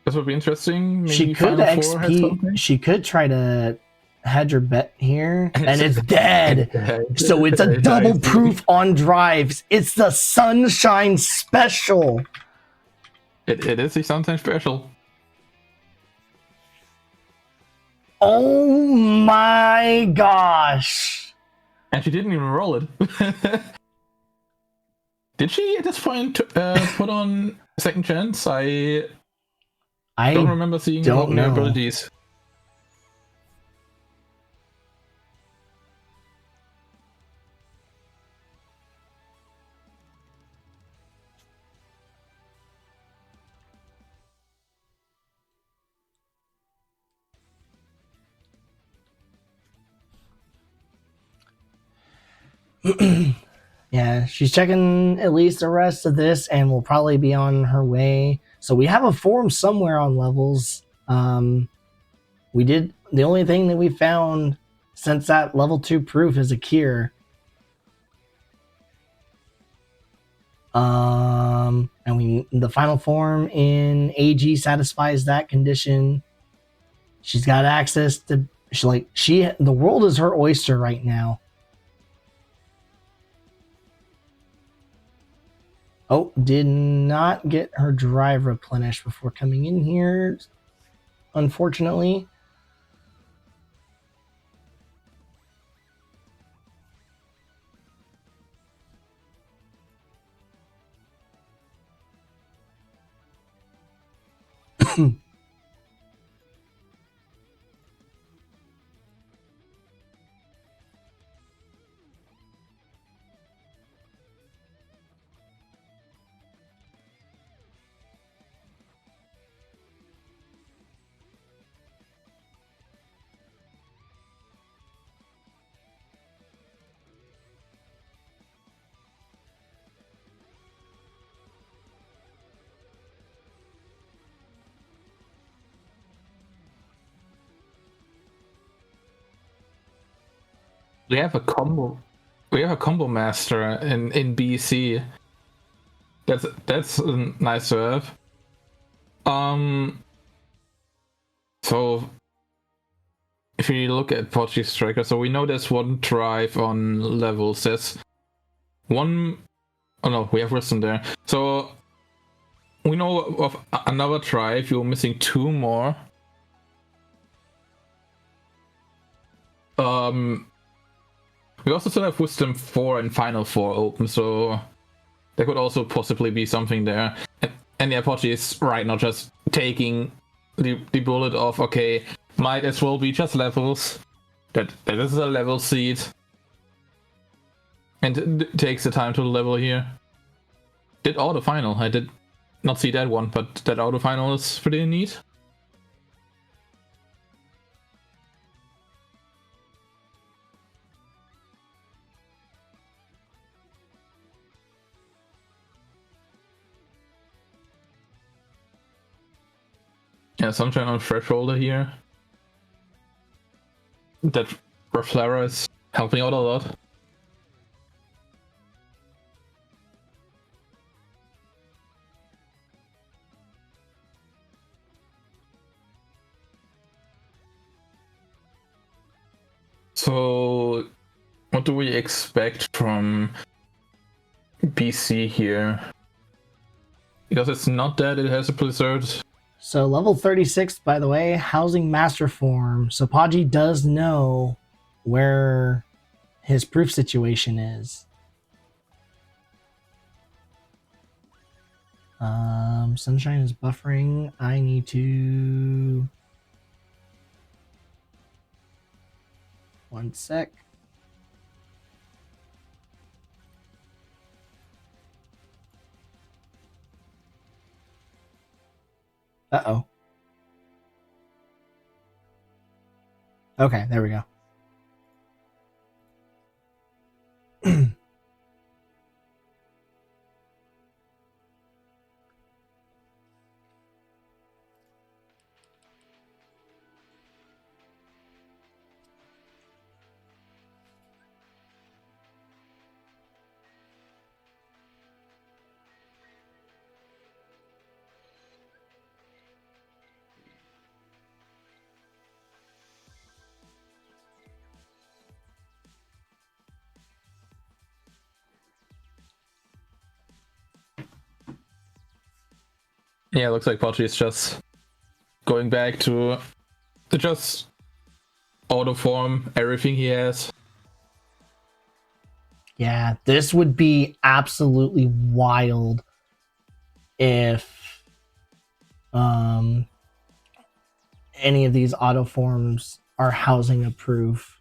this would be interesting. Maybe She could XP. She could try to hedge her bet here, and it's dead. So it's a double proof on drives. It's the Sunshine Special. It is the Sunshine Special. Oh my gosh. And she didn't even roll it. Did she at this point put on second chance? I don't remember seeing her abilities. Yeah, she's checking at least the rest of this and will probably be on her way. So we have a form somewhere on levels. We did the only thing that we found since that level 2 proof is a cure. And the final form in AG satisfies that condition. She's got access to the world is her oyster right now. Oh, did not get her drive replenished before coming in here, unfortunately. We have a combo master in BC. That's nice to have. So if you look at Pudgy's tracker, so we know there's one drive on levels. There's one. Oh no, we have Wisdom there. So we know of another drive. You're missing 2 more. We also still have Wisdom 4 and Final 4 open, so there could also possibly be something there. And the Pudgy is right now just taking the bullet of, okay, might as well be just levels. That is a level seed. And it takes the time to level here. Did auto final. I did not see that one, but that auto final is pretty neat. Yeah, Sunshine on Thresholder here. That Reflera is helping out a lot. So, what do we expect from BC here? Because it's not that it has a Blizzard So level 36, by the way, housing master form. So Podgy does know where his proof situation is. Sunshine is buffering. I need to... One sec. Uh-oh. Okay, there we go. Yeah, looks like Pochi is just going back to just auto form everything he has. Yeah, this would be absolutely wild if any of these auto forms are housing a proof.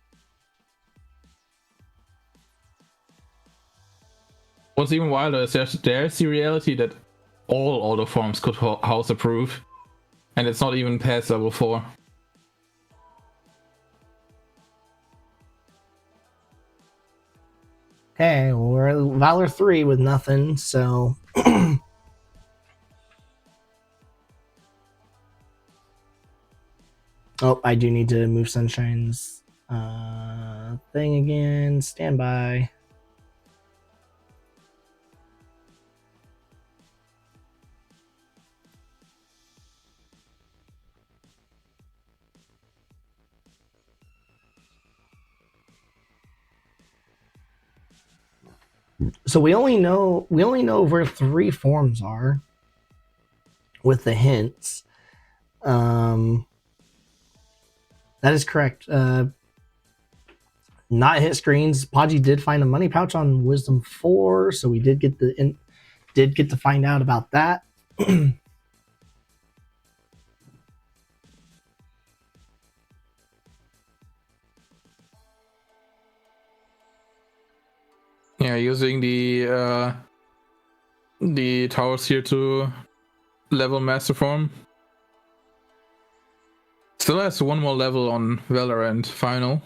What's even wilder is there's the reality that all auto forms could house a proof, and it's not even past level 4. Okay, well, we're at Valor 3 with nothing, so... Oh, I do need to move Sunshine's thing again. Stand by. So we only know where 3 forms are with the hints. That is correct. Not hit screens. Podgy did find a money pouch on Wisdom 4, so we did get to find out about that. Yeah, using the towers here to level master form. Still has one more level on Valorant final.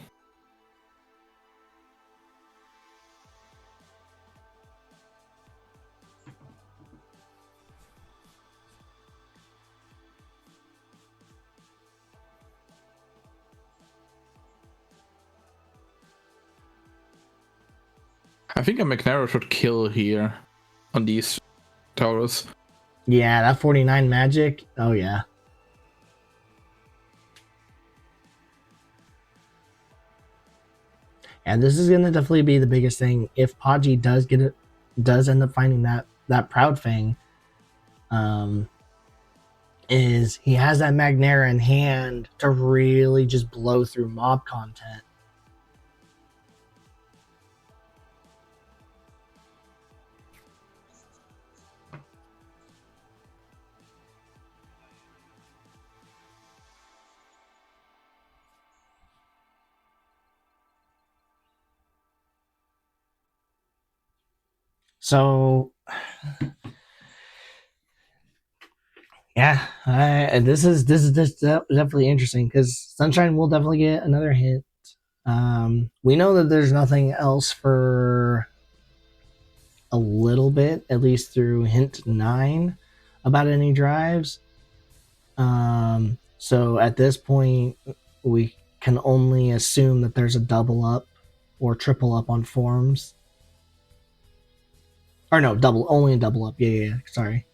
I think a McNarrow should kill here on these towers. Yeah, that 49 magic. Oh yeah. And this is gonna definitely be the biggest thing if Podgy does end up finding that proud fang. Is he has that Magnera in hand to really just blow through mob content. So, yeah, this is definitely interesting because Sunshine will definitely get another hint. We know that there's nothing else for a little bit, at least through hint 9, about any drives. So at this point, we can only assume that there's a double up or triple up on forms. Or no, only a double up. Yeah, sorry.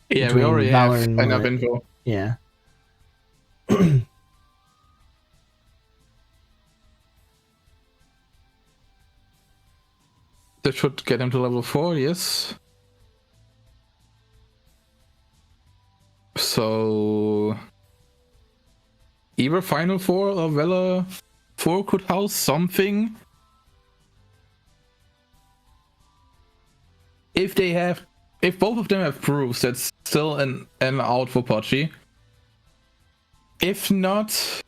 Yeah, we already Valor have and enough Lit. info. Yeah. That should get him to level 4, yes. So either Final 4 or Valor 4 could house something. If both of them have proofs, that's still an out for Pochi. If not,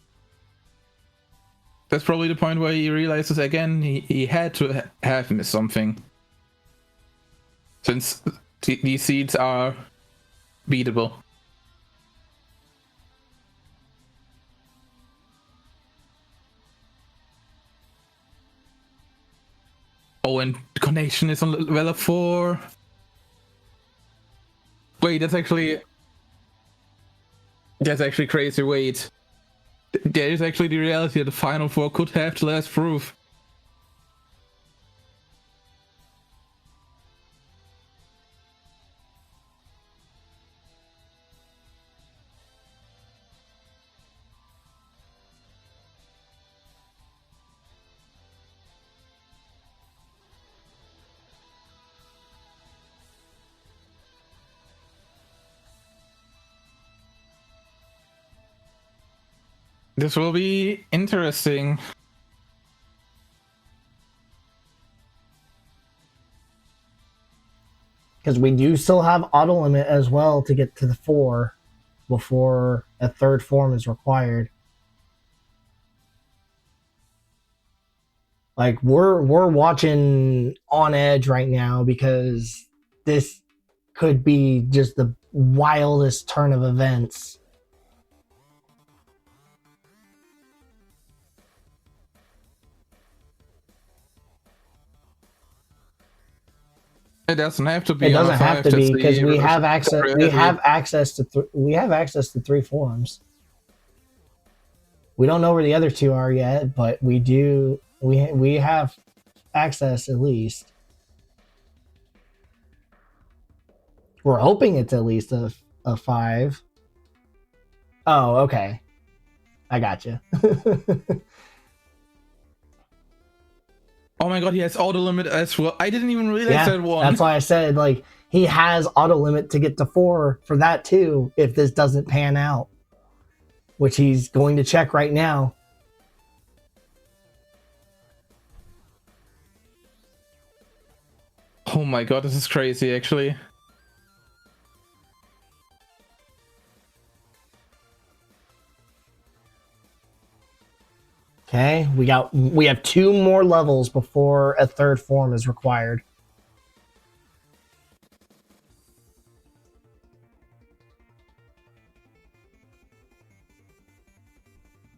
that's probably the point where he realizes again he had to have missed something. Since these seeds are beatable. Oh, and connection is on level 4. Wait, that's actually crazy. Wait, there is actually the reality that the Final 4 could have the last proof. This will be interesting. Because we do still have auto limit as well to get to the 4 before a third form is required. Like we're watching on edge right now because this could be just the wildest turn of events. It doesn't have to be. It doesn't have to be because we have access. We have access to 3 forms. We don't know where the other 2 are yet, but we do. We have access at least. We're hoping it's at least a 5. Oh, okay. I gotcha. Oh my god, he has auto limit as well. I didn't even realize that one. That's why I said like he has auto limit to get to 4 for that too if this doesn't pan out, which he's going to check right now. Oh my god, this is crazy actually. Okay, we have 2 more levels before a third form is required.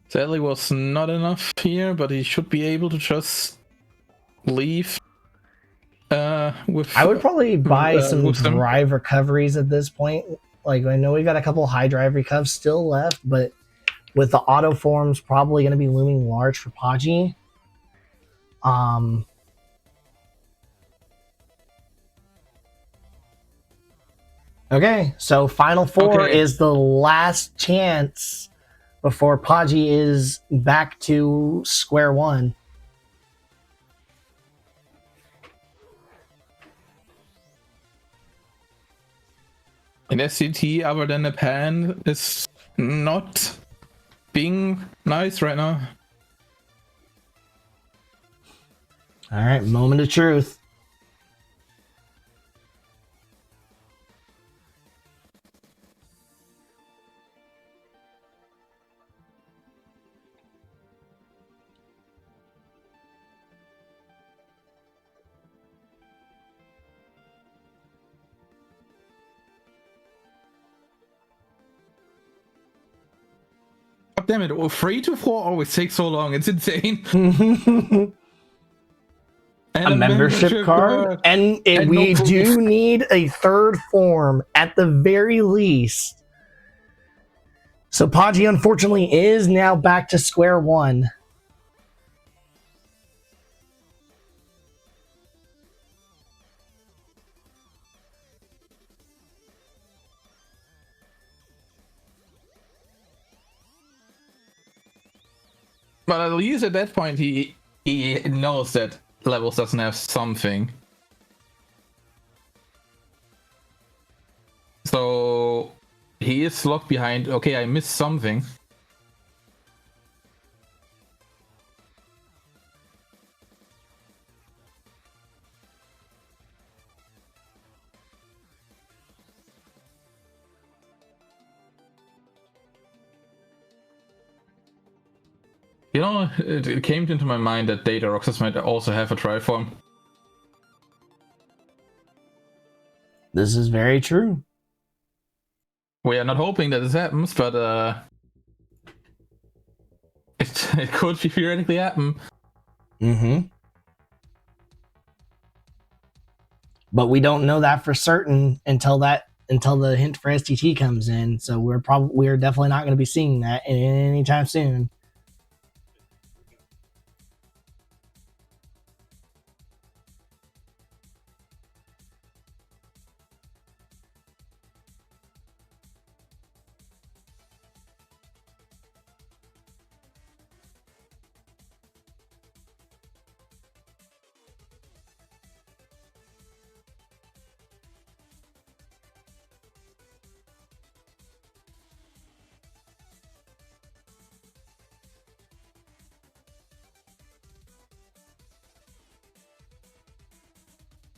Sadly was not enough here, but he should be able to just leave. I would probably buy some drive recoveries at this point. Like I know we've got a couple high drive recovs still left, but with the auto forms probably going to be looming large for Podgy. Okay, so Final 4 is the last chance before Podgy is back to square one. An SCT other than a pan is not being nice right now. All right, moment of truth. God damn it, 3 to 4 always takes so long, it's insane. And a membership card. And we do need a third form at the very least. So Podgy unfortunately is now back to square one. But at least at that point he knows that Levels doesn't have something. So he is locked behind. Okay, I missed something. You know, it came into my mind that Data Roxas might also have a Triform. This is very true. We are not hoping that this happens, but it could theoretically happen. Mm-hmm. But we don't know that for certain until the hint for STT comes in. So we're definitely not going to be seeing that anytime soon.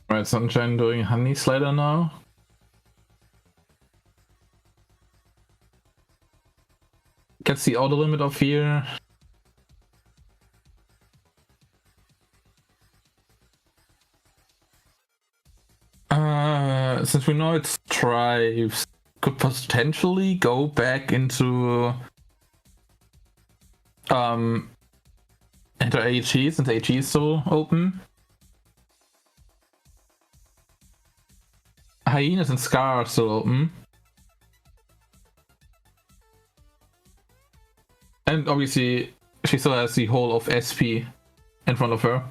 Alright, Sunshine doing Honey Slider now. Gets the auto limit off here. Since we know it's Tribes, could potentially go back into AG, since AG is still open. Hyenas and Scar are still open. And obviously, she still has the whole of SP in front of her.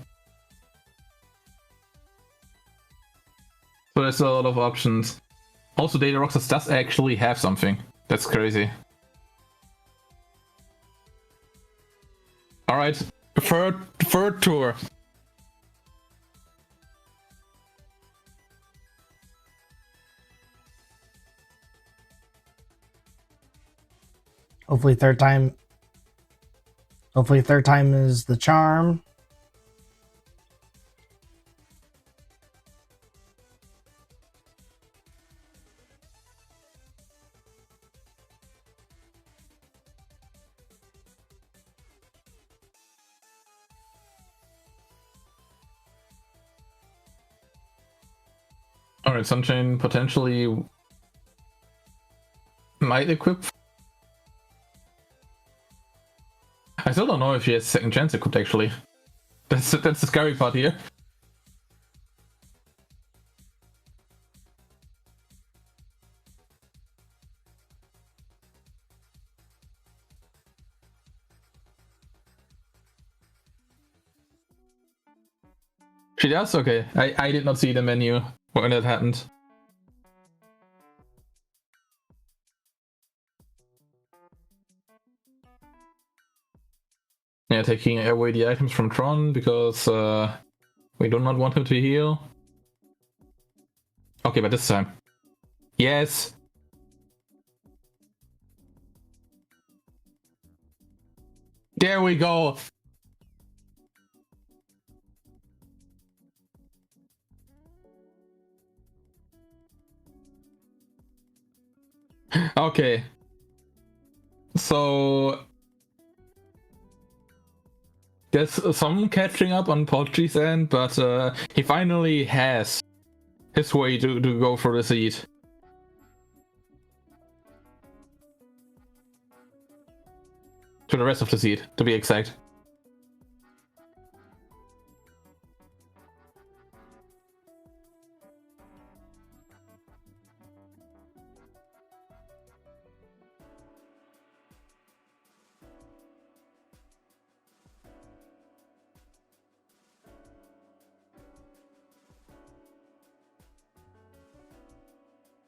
So there's a lot of options. Also, Data Roxas does actually have something. That's crazy. Alright, third tour. Hopefully third time is the charm. Alright, Sunshine potentially might equip. I still don't know if she has second chance equipped actually. That's the scary part here. She does? Okay. I did not see the menu when that happened. Yeah, taking away the items from Tron because we do not want him to heal. Okay, but this time. Yes! There we go! Okay. So there's some catching up on Podgy's end, but he finally has his way to go for the seed. To the rest of the seed, to be exact.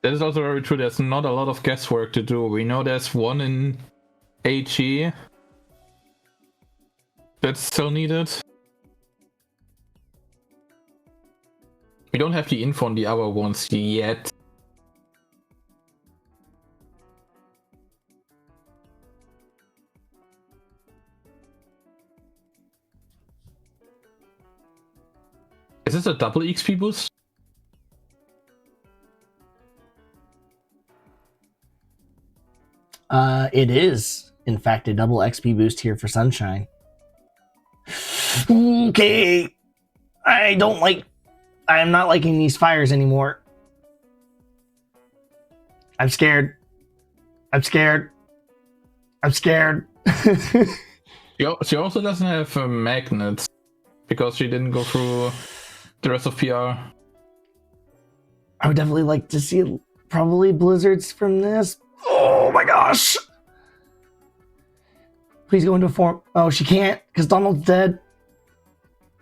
That is also very true. There's not a lot of guesswork to do. We know there's one in AG that's still needed. We don't have the info on the other ones yet. this a double XP boost? It is, in fact, a double XP boost here for Sunshine. Okay. I'm not liking these fires anymore. I'm scared. She also doesn't have magnets because she didn't go through the rest of PR. I would definitely like to see probably blizzards from this. Oh my gosh. Please go into form. Oh, she can't because Donald's dead.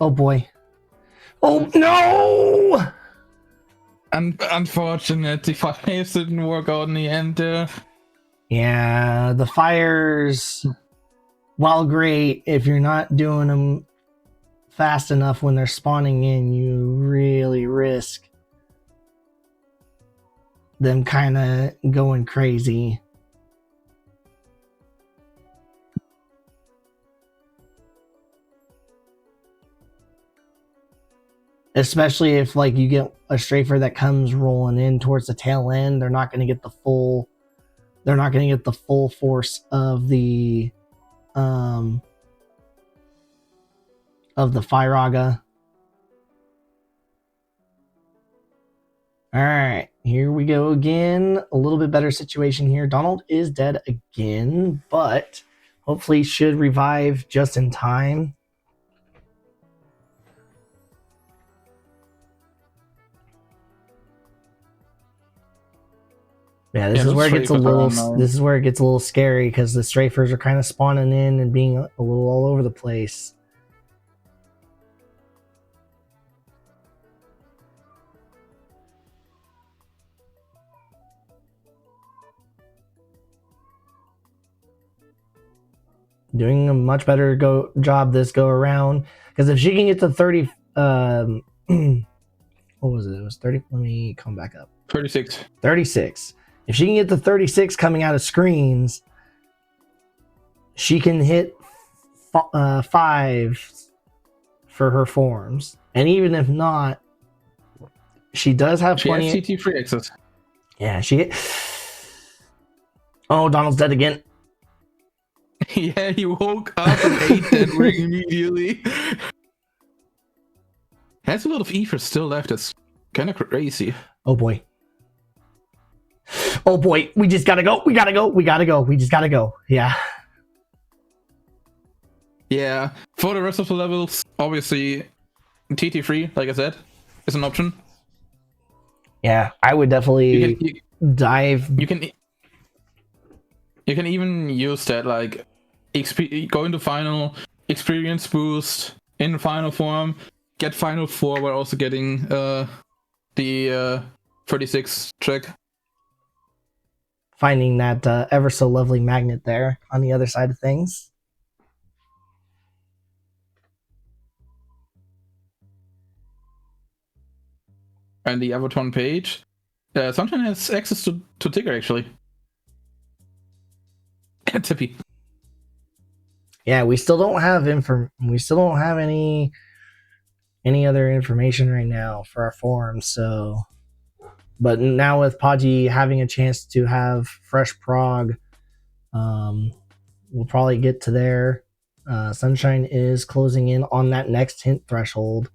Oh boy. Oh no! Unfortunately, fires didn't work out in the end there. Yeah, the fires, while great, if you're not doing them fast enough when they're spawning in, you really risk them kind of going crazy. Especially if like you get a strafer that comes rolling in towards the tail end, they're not going to get the full force of the Firaga. All right, here we go again. A little bit better situation here. Donald is dead again, but hopefully should revive just in time. Yeah, this is where it gets a little scary because the strafers are kind of spawning in and being a little all over the place. Doing a much better job this go around because if she can get to 30, what was it? It was 30. Let me come back up. 36. 36. If she can get to 36 coming out of screens, she can hit 5 for her forms. And even if not, she does have plenty. She has CT free access. Yeah, Oh, Donald's dead again. Yeah, he woke up and ate that ring immediately. Has a lot of ether still left. It's kind of crazy. Oh boy. Oh boy. We just gotta go. We just gotta go. Yeah. Yeah. For the rest of the levels, obviously, TT free, like I said, is an option. Yeah, I would definitely dive. You can even use that, like, go into final, experience boost in final form, get final 4 while also getting the 36 trick. Finding that ever so lovely magnet there on the other side of things. And the Avaton page sometimes has access to Tigger, actually. Tippy. Yeah, we still don't have any other information right now for our forums, so but now with Podgy having a chance to have fresh prog, we'll probably get to there. Sunshine is closing in on that next hint threshold.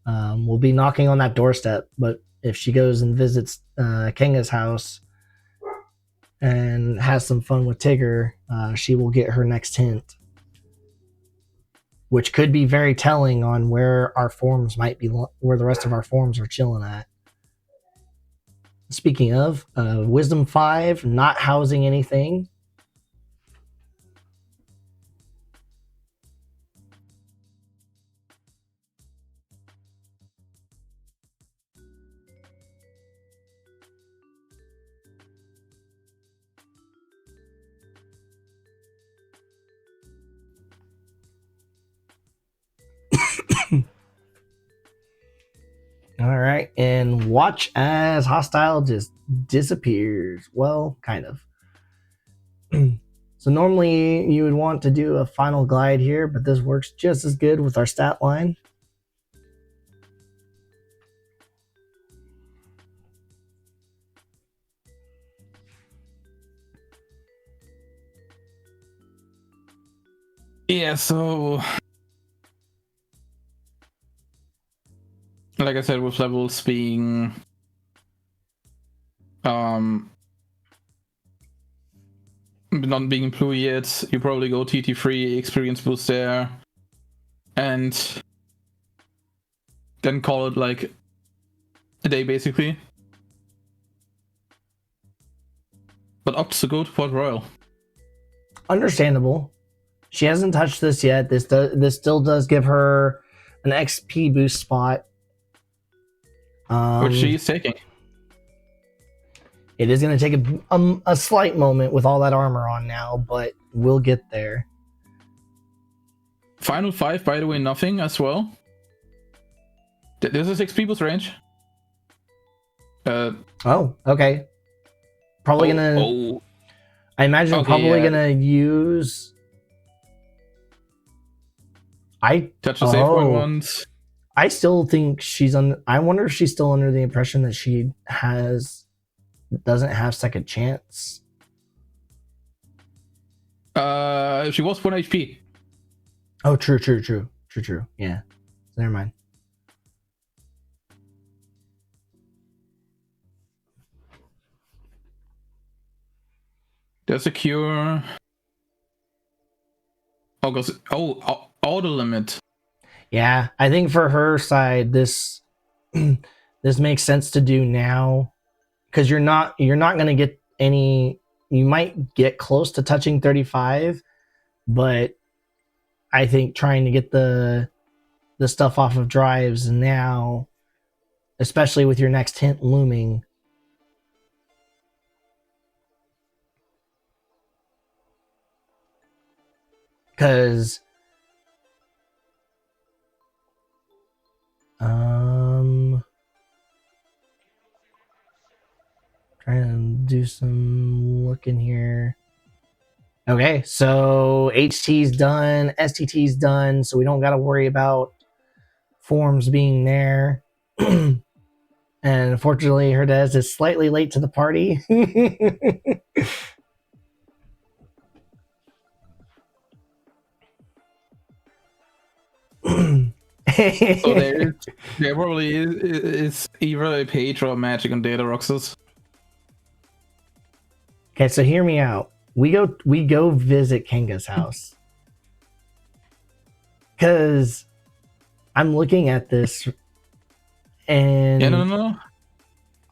We'll be knocking on that doorstep, but if she goes and visits Kenga's house and has some fun with Tigger, she will get her next hint, which could be very telling on where our forms might be, where the rest of our forms are chilling at. Speaking of, Wisdom 5 not housing anything. All right, and watch as Hostile just disappears. Well, kind of. So normally you would want to do a final glide here, but this works just as good with our stat line. Yeah, so like I said, with levels being not being employed yet, you probably go TT3 experience boost there, and then call it like a day basically. But opts to go to Port Royal. Understandable. She hasn't touched this yet. This still does give her an XP boost spot, Which she's taking. It is going to take a slight moment with all that armor on now, but we'll get there. Final 5, by the way, nothing as well. This is 6 people's range. Oh, okay. Probably gonna. I imagine Okay, probably gonna use. Touch the save point once. I still think she's on. I wonder if she's still under the impression that she doesn't have second chance. She was 1 HP. Oh, true. Yeah. Never mind. There's a cure. Auto limit. Yeah, I think for her side, this this makes sense to do now, because you're not going to get any. You might get close to touching 35, but I think trying to get the stuff off of drives now, especially with your next hint looming. Because trying to do some looking here. Okay, so HT's done, STT's done, so we don't got to worry about forms being there. And unfortunately, Herdez is slightly late to the party. So there probably is either a page or a magic on Data Roxas. Okay, so hear me out. We go visit Kenga's house. Because I'm looking at this, and no.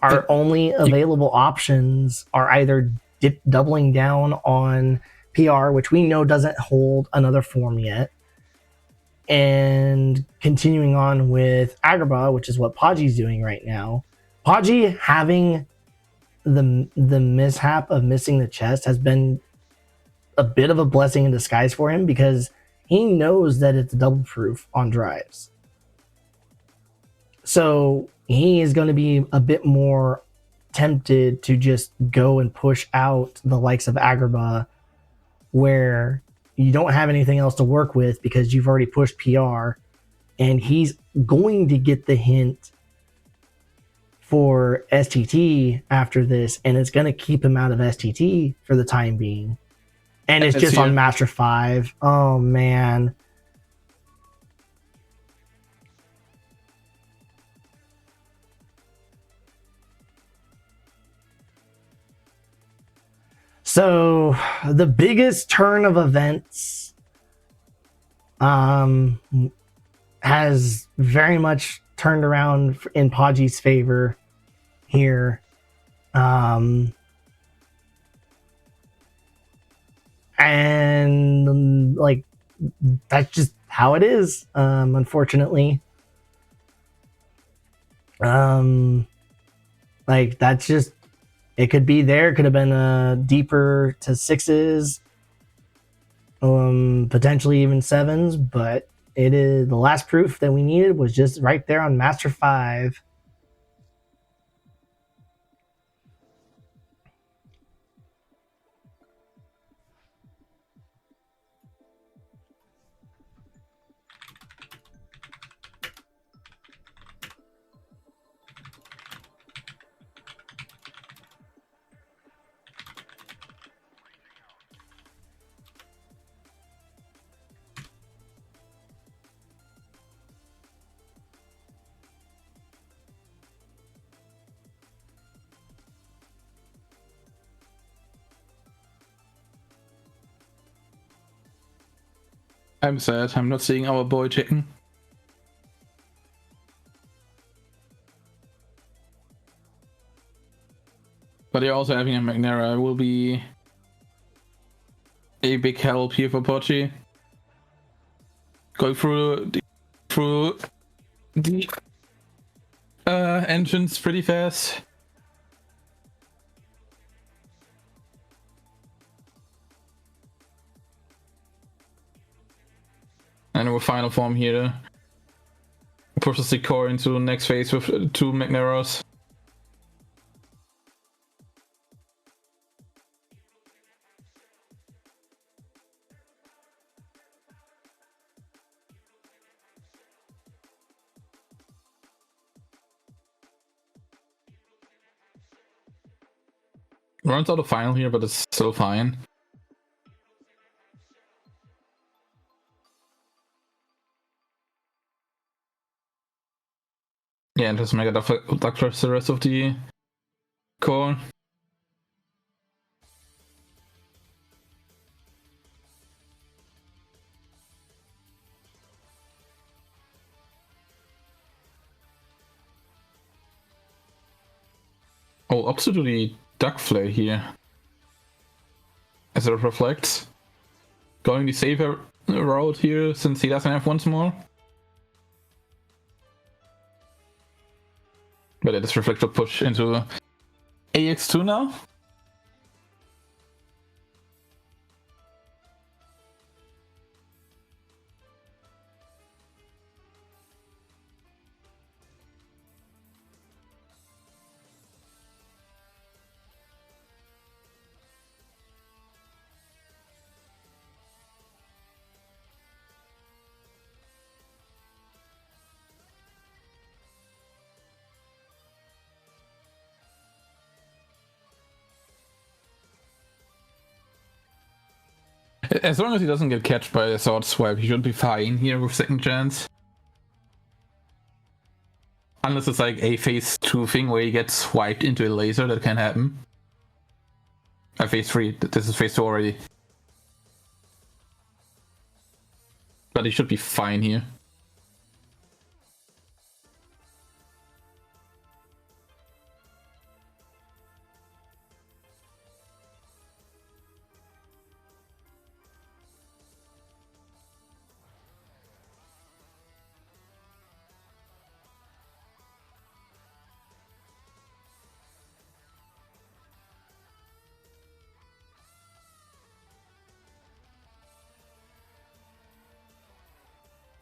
Our only available options are either doubling down on PR, which we know doesn't hold another form yet, and continuing on with Agrabah, which is what Podgy's doing right now. Podgy having the mishap of missing the chest has been a bit of a blessing in disguise for him, because he knows that it's double proof on drives. So he is going to be a bit more tempted to just go and push out the likes of Agrabah, where you don't have anything else to work with because you've already pushed PR, and he's going to get the hint for STT after this, and it's going to keep him out of STT for the time being. And it's just on Master 5. Oh, man. So the biggest turn of events has very much turned around in Podgy's favor here. And like, that's just how it is, unfortunately. Like, that's just, it could be there. It could have been deeper to 6s, potentially even 7s, but it is the last proof that we needed was just right there on Master 5. I'm sad. I'm not seeing our boy chicken. But you're also having a Magnera. Will be a big help here for Pochi. Going through the engines pretty fast. And with final form here pushes the core into the next phase with 2 Magneros. Runs out of final here, but it's still fine. Yeah, and just Mega Duck the rest of the core. Oh, opts to do the Duck Flare here. As it reflects. Going the safer route here since he doesn't have once more. But it is reflect will push into AX2 now. As long as he doesn't get catched by a sword swipe, he should be fine here with second chance. Unless it's like a phase 2 thing where he gets swiped into a laser, that can happen. Phase 3, this is phase 2 already. But he should be fine here.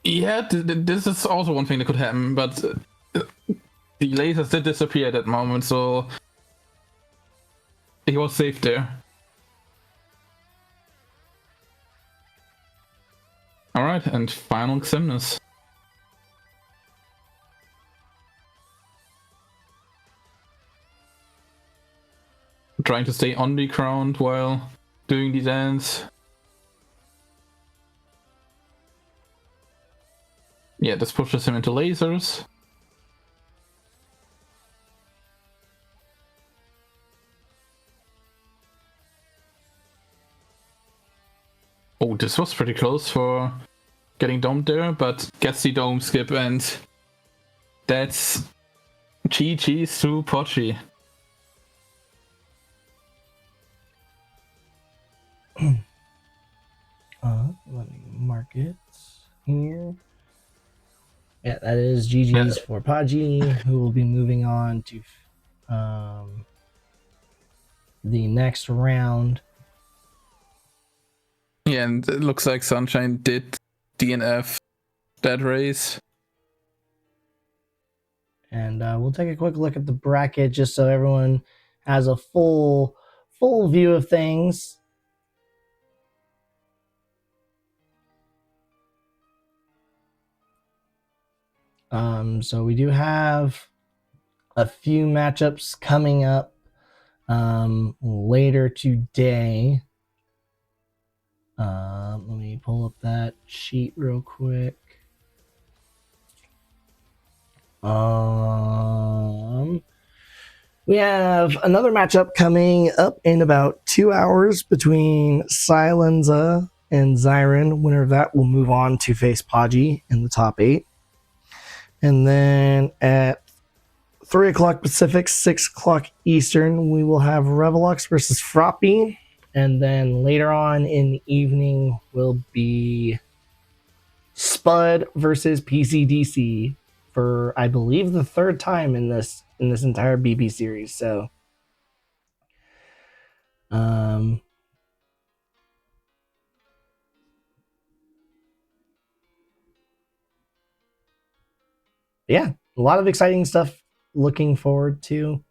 Yeah, this is also one thing that could happen, but the lasers did disappear at that moment, so he was safe there. Alright, and final Xemnas. Trying to stay on the ground while doing the dance. Yeah, this pushes him into lasers. Oh, this was pretty close for getting domed there, but gets the dome skip, and that's GG's to Pochi. Let me mark it here. Yeah, that is GG's for Podgy, who will be moving on to the next round. Yeah, and it looks like Sunshine did DNF that race. And we'll take a quick look at the bracket just so everyone has a full view of things. So we do have a few matchups coming up later today. Let me pull up that sheet real quick. We have another matchup coming up in about 2 hours between Silenza and Zyron. Winner of that will move on to face Podgy in the top 8. And then at 3 o'clock Pacific, 6 o'clock Eastern, we will have Revelux versus Froppy. And then later on in the evening will be Spud versus PCDC for, I believe, the third time in this entire BB series. So, yeah, a lot of exciting stuff looking forward to.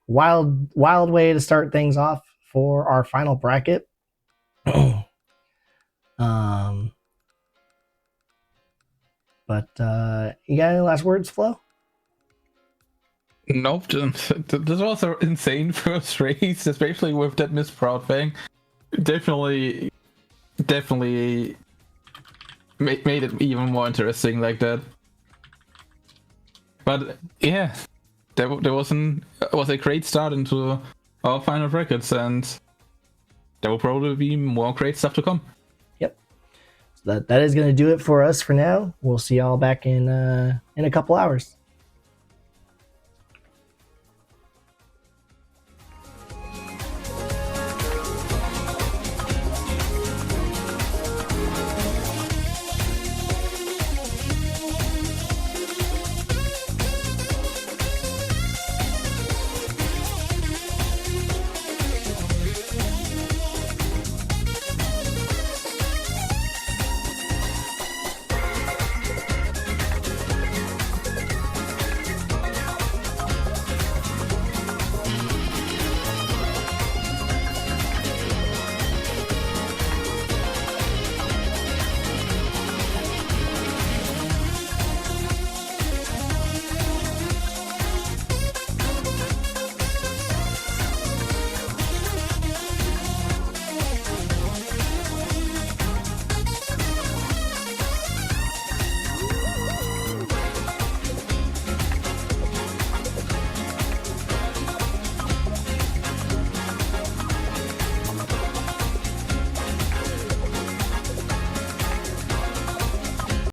Wild way to start things off for our final bracket. But you got any last words, Flo? Nope. This was an insane first race, especially with that Miss Proud thing. Definitely made it even more interesting like that. But yeah, there was a great start into our final brackets, and there will probably be more great stuff to come. Yep. So that is going to do it for us for now. We'll see y'all back in a couple hours.